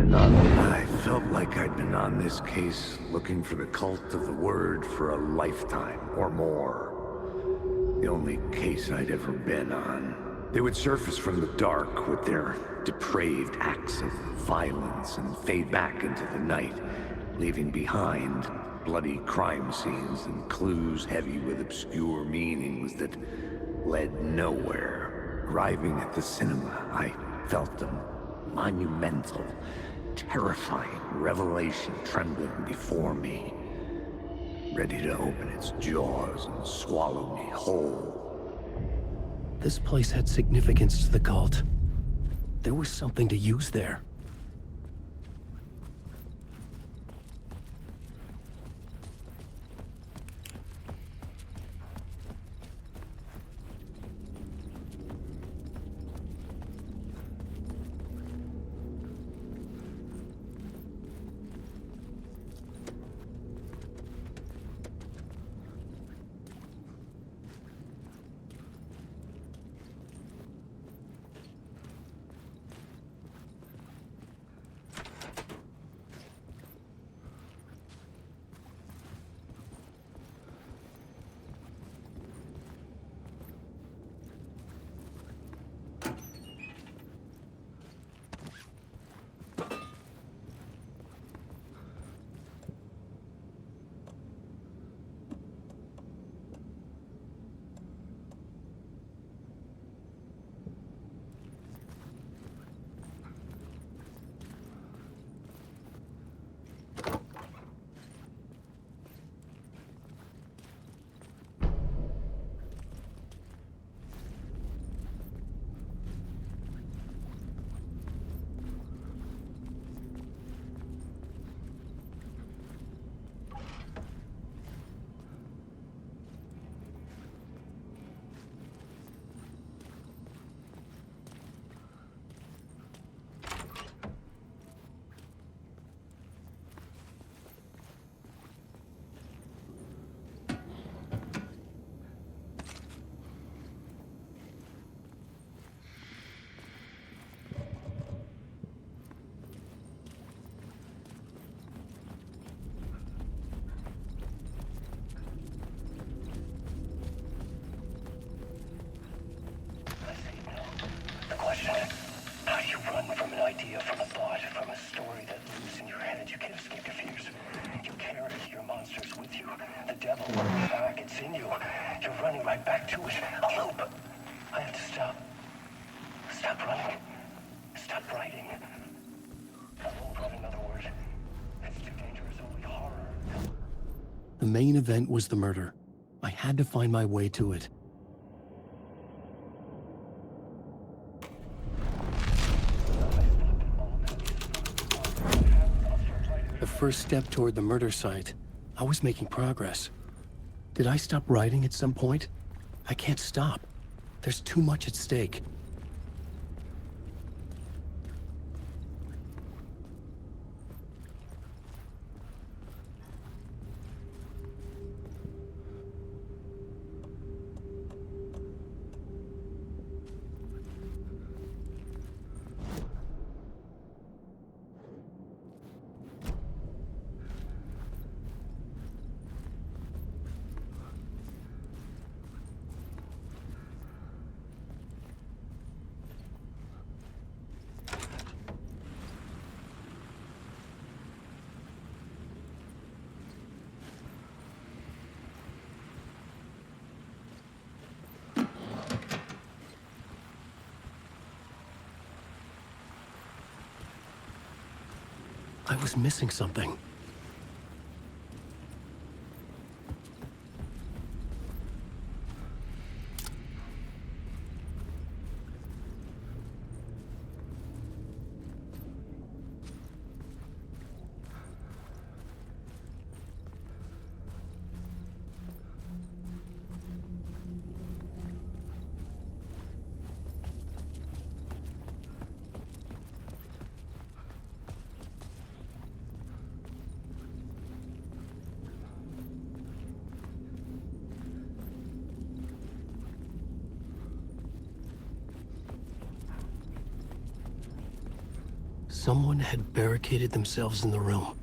I felt like I'd been on this case looking for the cult of the word for a lifetime or more. The only case I'd ever been on. They would surface from the dark with their depraved acts of violence and fade back into the night, leaving behind bloody crime scenes and clues heavy with obscure meanings that led nowhere. Arriving at the cinema, I felt a monumental, terrifying revelation trembling before me, ready to open its jaws and swallow me whole. This place had significance to the cult. There was something to use there. How do you run from an idea, from a thought, from a story that lives in your head? You can't escape your fears. You carry your monsters with you. The devil runs back, it's in you. You're running right back to it. A loop. I have to stop. Stop running. Stop writing. I won't run another word. It's too dangerous, only horror. The main event was the murder. I had to find my way to it. The first step toward the murder site. I was making progress. Did I stop writing at some point? I can't stop. There's too much at stake. I was missing something. Someone had barricaded themselves in the room.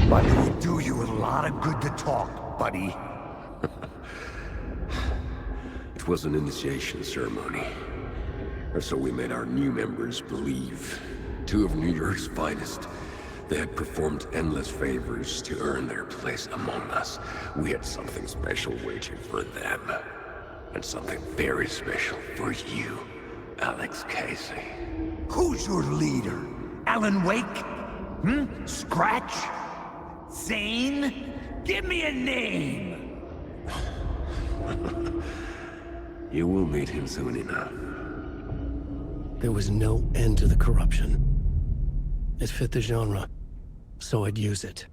But it would do you a lot of good to talk, buddy. It was an initiation ceremony. Or so we made our new members believe. Two of New York's finest. They had performed endless favors to earn their place among us. We had something special waiting for them. And something very special for you, Alex Casey. Who's your leader? Alan Wake? Scratch? Zane? Give me a name! You will meet him soon enough. There was no end to the corruption. It fit the genre, so I'd use it.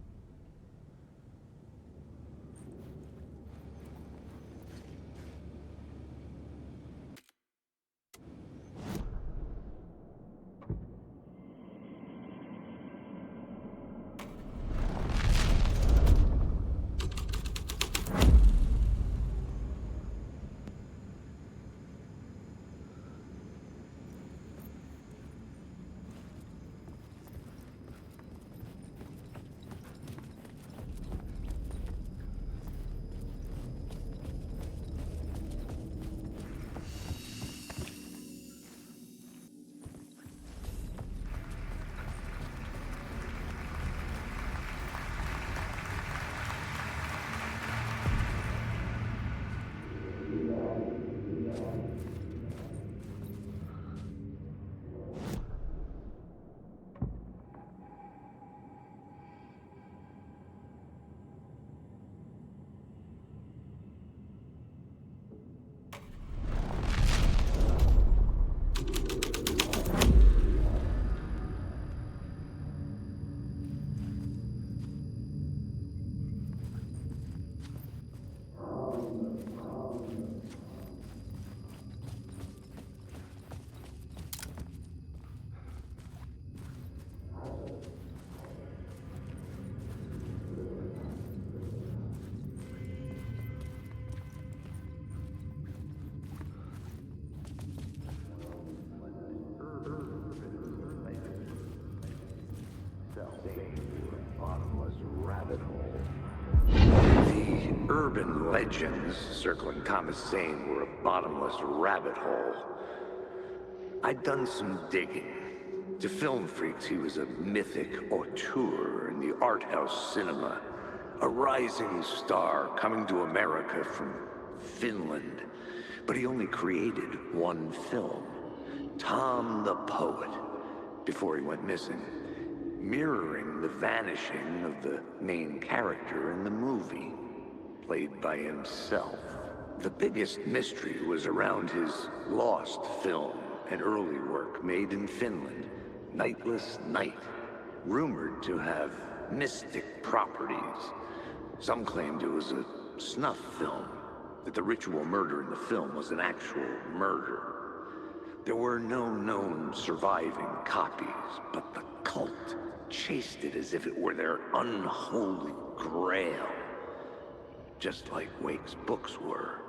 Bottomless rabbit hole. The urban legends circling Thomas Zane were a bottomless rabbit hole. I'd done some digging. To film freaks, he was a mythic auteur in the art house cinema. A rising star coming to America from Finland. But he only created one film, Tom the Poet, before he went missing, mirroring the vanishing of the main character in the movie, played by himself. The biggest mystery was around his lost film, an early work made in Finland, Nightless Night, rumored to have mystic properties. Some claimed it was a snuff film, that the ritual murder in the film was an actual murder. There were no known surviving copies, but the cult chased it as if it were their unholy grail, just like Wake's books were.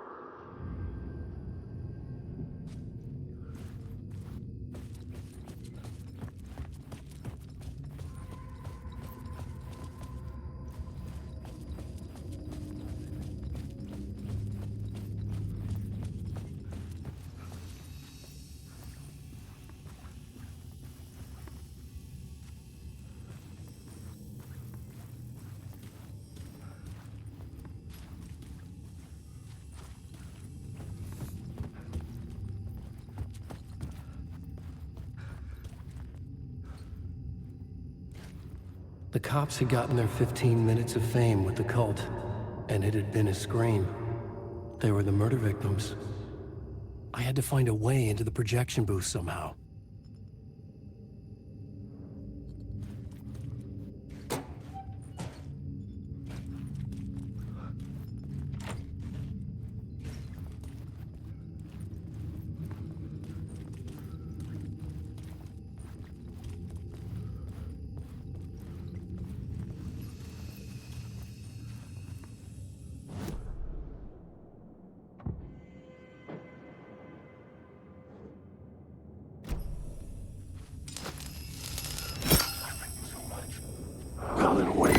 The cops had gotten their 15 minutes of fame with the cult, and it had been a scream. They were the murder victims. I had to find a way into the projection booth somehow. Alan Wake.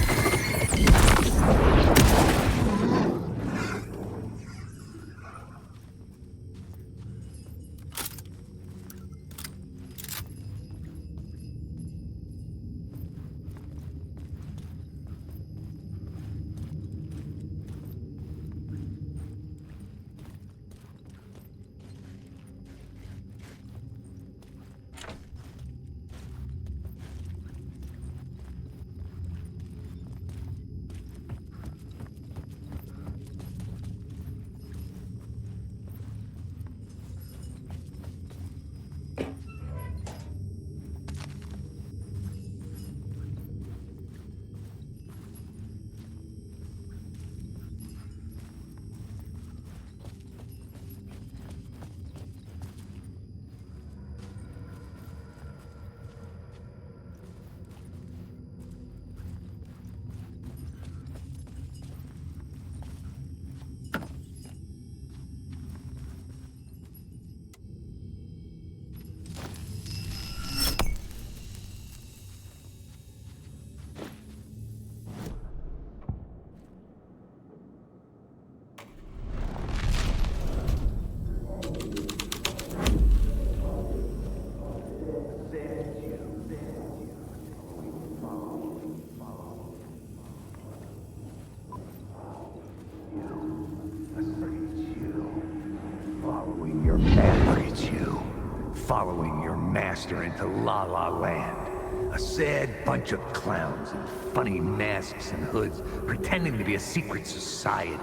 Following your master into La La Land. A sad bunch of clowns in funny masks and hoods, pretending to be a secret society.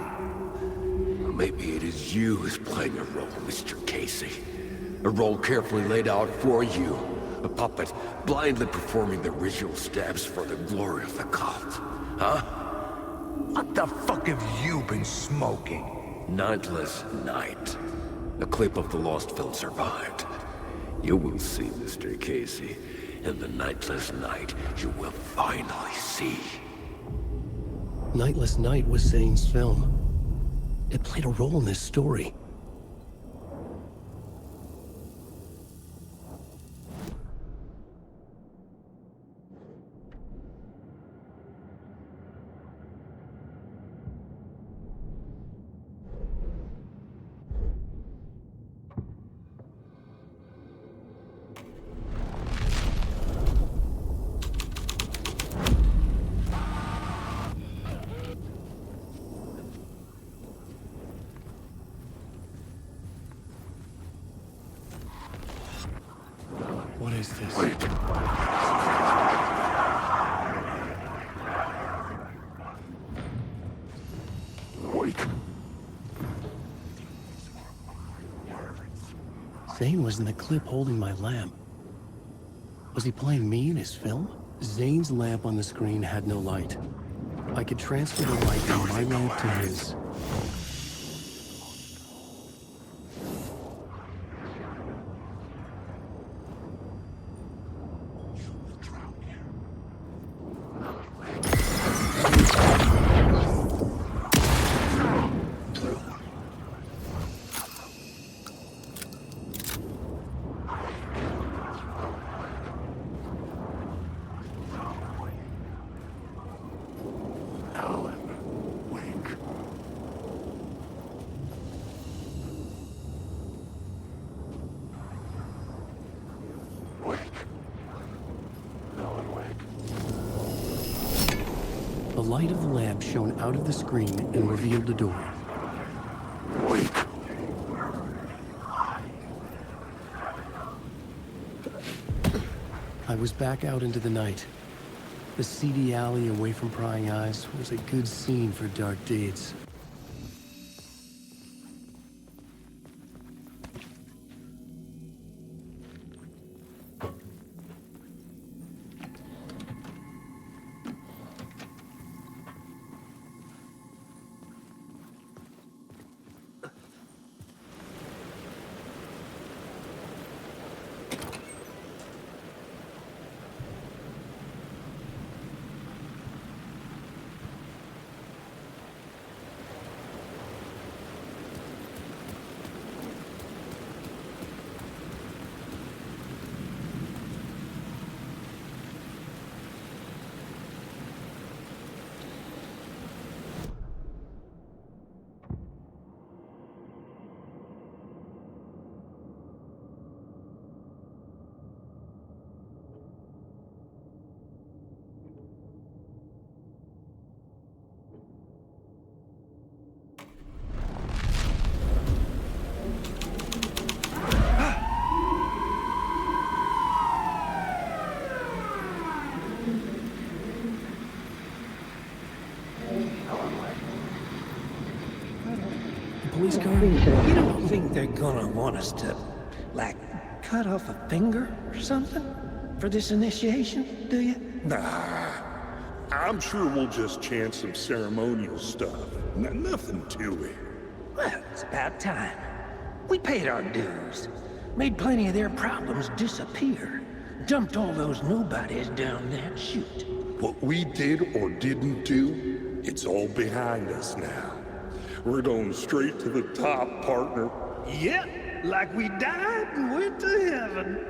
Maybe it is you who's playing a role, Mr. Casey. A role carefully laid out for you. A puppet blindly performing the ritual steps for the glory of the cult. Huh? What the fuck have you been smoking? Nightless Night. A clip of the lost film survived. You will see, Mr. Casey. In the Nightless Night, you will finally see. Nightless Night was Zane's film. It played a role in this story. is this? Wait. Zane was in the clip holding my lamp. Was he playing me in his film? Zane's lamp on the screen had no light. I could transfer the light from my lamp to his. The light of the lamp shone out of the screen and revealed the door. Wait. I was back out into the night. The seedy alley away from prying eyes was a good scene for dark deeds. Police car? You don't think they're gonna want us to, like, cut off a finger or something for this initiation, do you? Nah. I'm sure we'll just chant some ceremonial stuff. Nothing to it. Well, it's about time. We paid our dues. Made plenty of their problems disappear. Dumped all those nobodies down that chute. What we did or didn't do, it's all behind us now. We're going straight to the top, partner. Yep, like we died and went to heaven.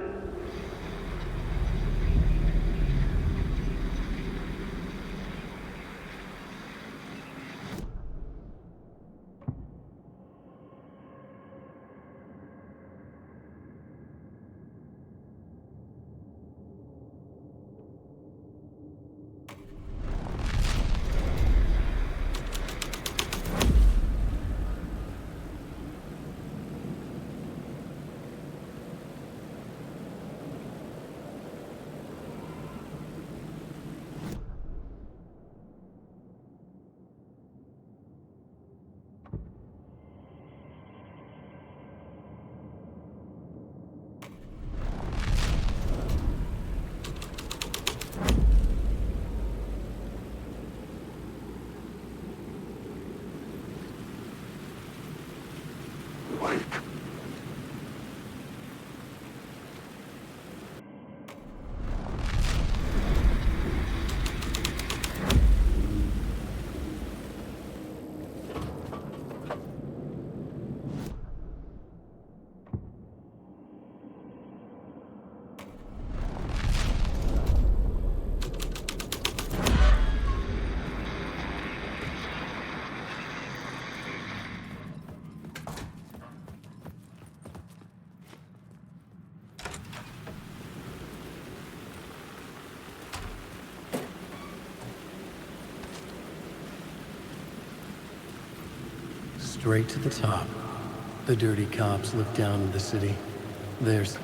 Straight to the top. The dirty cops look down at the city. There's...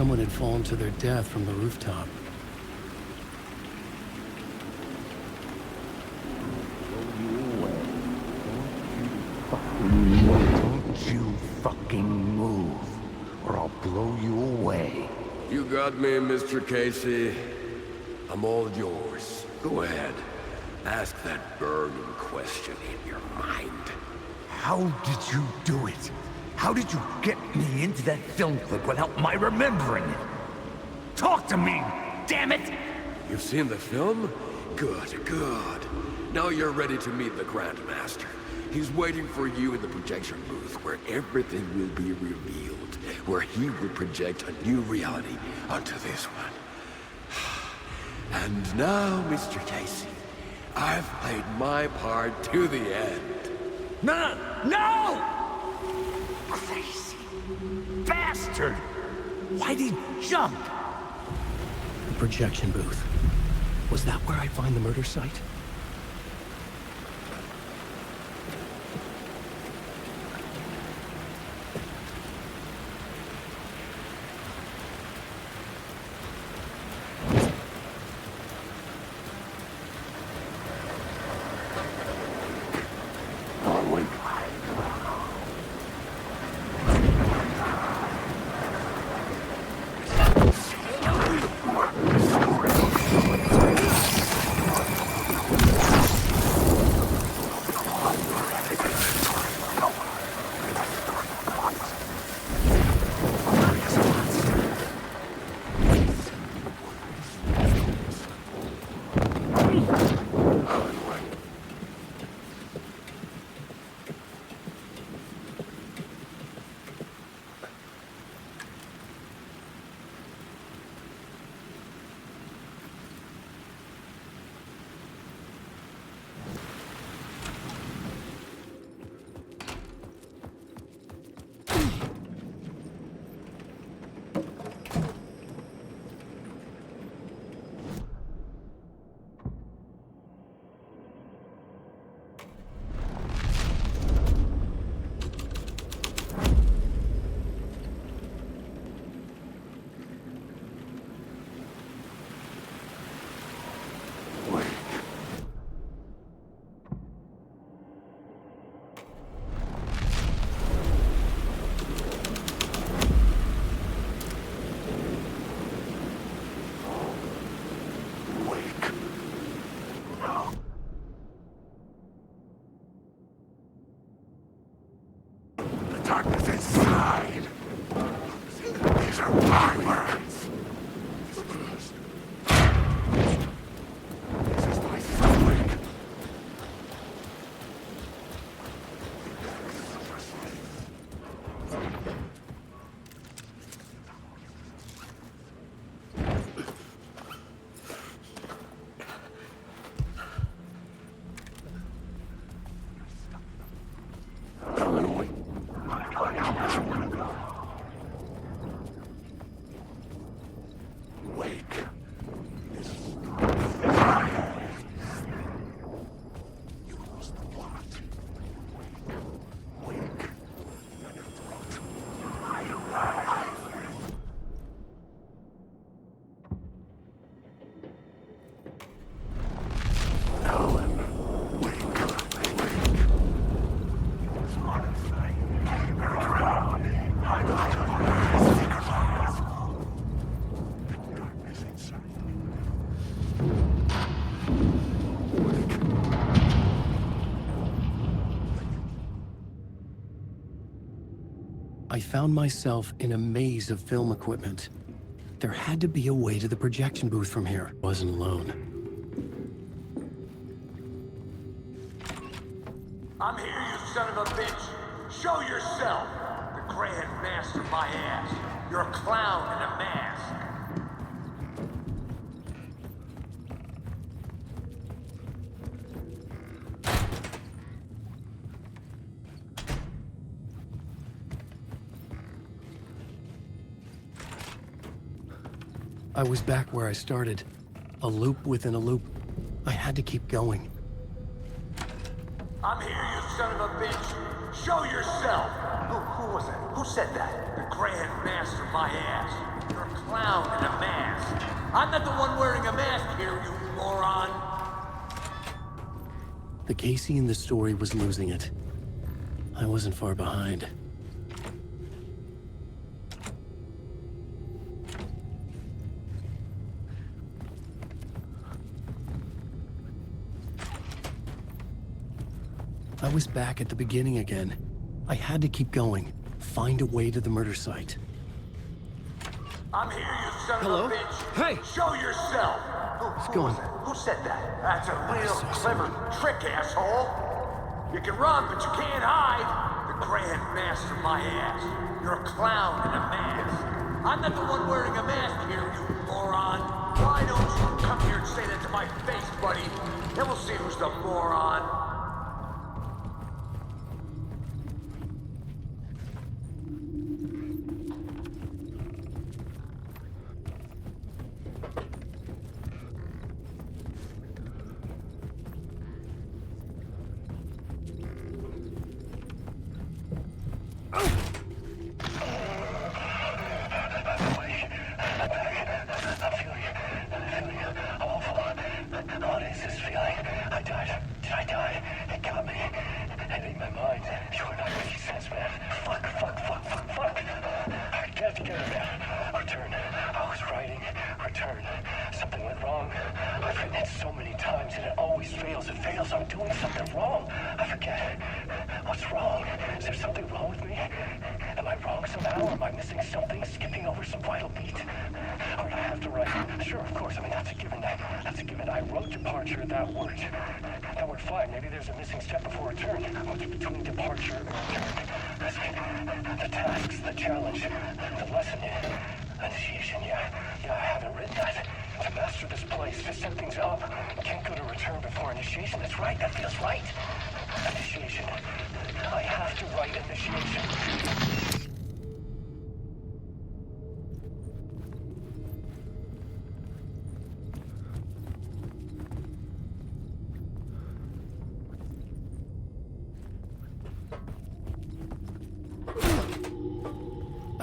Someone had fallen to their death from the rooftop. Don't you fucking move, or I'll blow you away. You got me, Mr. Casey. I'm all yours. Go ahead. Ask that burning question in your mind. How did you do it? How did you get me into that film clip without my remembering it? Talk to me, damn it! You've seen the film? Good, good. Now you're ready to meet the Grandmaster. He's waiting for you in the projection booth where everything will be revealed, where he will project a new reality onto this one. And now, Mr. Casey, I've played my part to the end. No! No! Crazy bastard! Why'd he jump? The projection booth. Was that where I'd find the murder site? Darkness inside. These are my words. This is my suffering. I found myself in a maze of film equipment. There had to be a way to the projection booth from here. I wasn't alone. I'm here, you son of a bitch! Show yourself! The Grand Master, my ass! You're a clown in a mask! I was back where I started. A loop within a loop. I had to keep going. I'm here, you son of a bitch! Show yourself! Who was it? Who said that? The Grand Master, my ass. You're a clown in a mask. I'm not the one wearing a mask here, you moron. The Casey in the story was losing it. I wasn't far behind. I was back at the beginning again. I had to keep going. Find a way to the murder site. I'm here, you son Hello? of a bitch. Hey! Show yourself. What's going? Who said that? That's a real clever trick, asshole. You can run, but you can't hide. The Grand Master, my ass. You're a clown in a mask. I'm not the one wearing a mask here, you moron. Why don't you come here and say that to my face, buddy? Then we'll see who's the moron.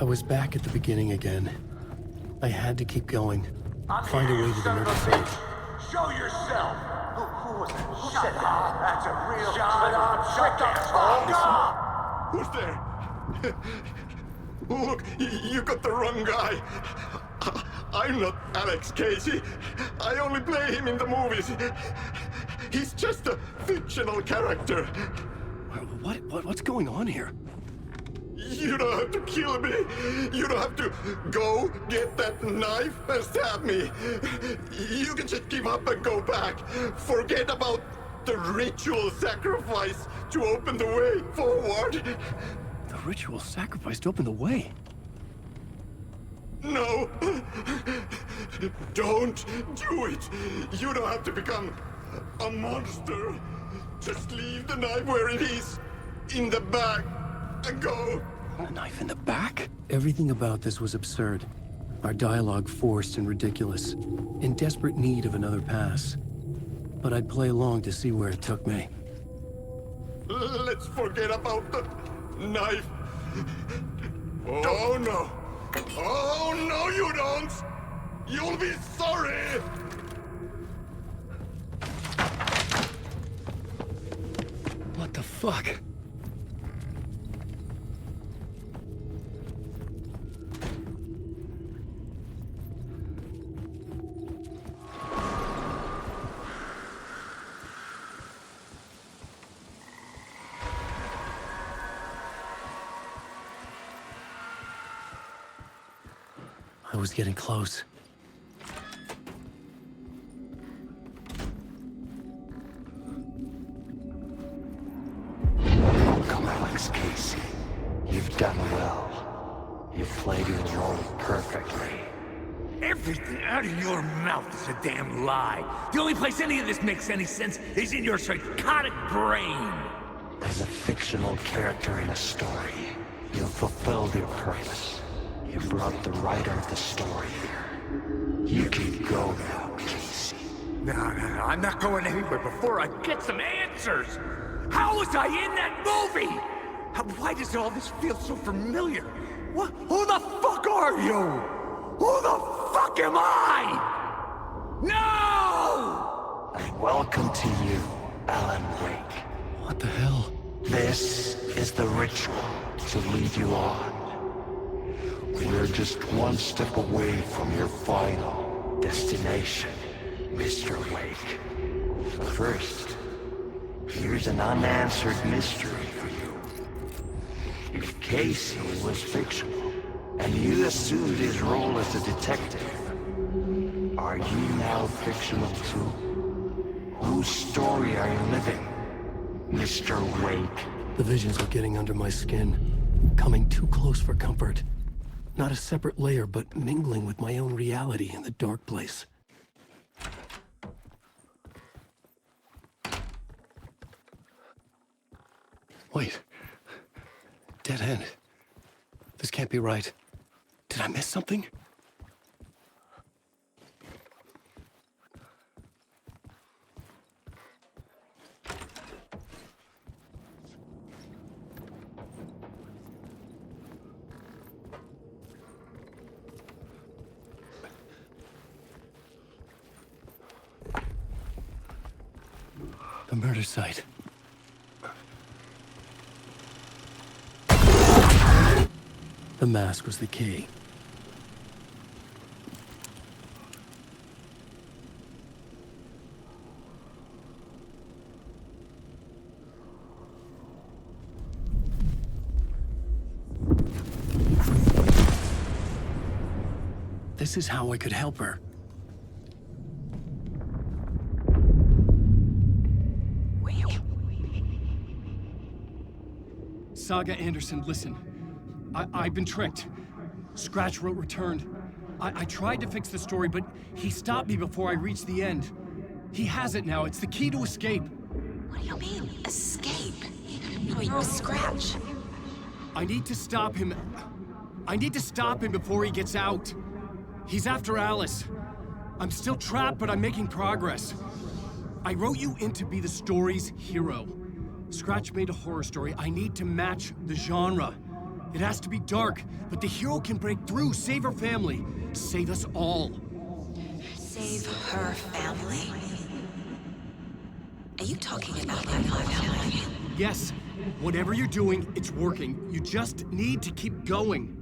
I was back at the beginning again. I had to keep going. Find a way to the murder site. Show yourself. Who was it? Who said that? That's a real trick, asshole. Who's there? Look, you got the wrong guy. I'm not Alex Casey. I only play him in the movies. He's just a fictional character. What's going on here? You don't have to kill me. You don't have to go get that knife and stab me. You can just give up and go back. Forget about the ritual sacrifice to open the way forward. The ritual sacrifice to open the way? No. Don't do it. You don't have to become a monster. Just leave the knife where it is. In the back. And go. A knife in the back? Everything about this was absurd. Our dialogue forced and ridiculous. In desperate need of another pass. But I'd play along to see where it took me. Let's forget about the knife. Oh no. Oh no, you don't. You'll be sorry. What the fuck? I was getting close. Welcome, Alex Casey. You've done well. You've played your role perfectly. Everything out of your mouth is a damn lie. The only place any of this makes any sense is in your psychotic brain. As a fictional character in a story, you've fulfilled your purpose. You brought the writer of the story here. You can go now, Casey. No, I'm not going anywhere before I get some answers. How was I in that movie? Why does all this feel so familiar? What? Who the fuck are you? Who the fuck am I? No! And welcome to you, Alan Wake. What the hell? This is the ritual to lead you on. We're just one step away from your final destination, Mr. Wake. But first, here's an unanswered mystery for you. If Casey was fictional, and you assumed his role as a detective, are you now fictional too? Whose story are you living, Mr. Wake? The visions are getting under my skin, coming too close for comfort. Not a separate layer, but mingling with my own reality in the dark place. Wait. Dead end. This can't be right. Did I miss something? The murder site. The mask was the key. This is how I could help her. Saga Anderson, listen. I've been tricked. Scratch wrote returned. I tried to fix the story, but he stopped me before I reached the end. He has it now. It's the key to escape. What do you mean, escape? Oh, you're a Scratch. I need to stop him. I need to stop him before he gets out. He's after Alice. I'm still trapped, but I'm making progress. I wrote you in to be the story's hero. Scratch made a horror story. I need to match the genre. It has to be dark, but the hero can break through, save her family, save us all. Save her family? Are you talking about my family? Yes, whatever you're doing, it's working. You just need to keep going.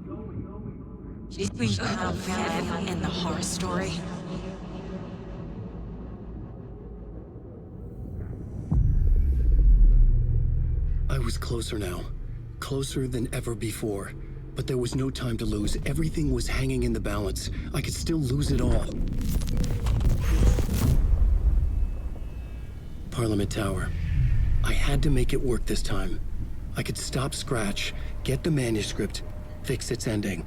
Did we have them in the horror story? I was closer now. Closer than ever before. But there was no time to lose. Everything was hanging in the balance. I could still lose it all. Parliament Tower. I had to make it work this time. I could stop Scratch, get the manuscript, fix its ending.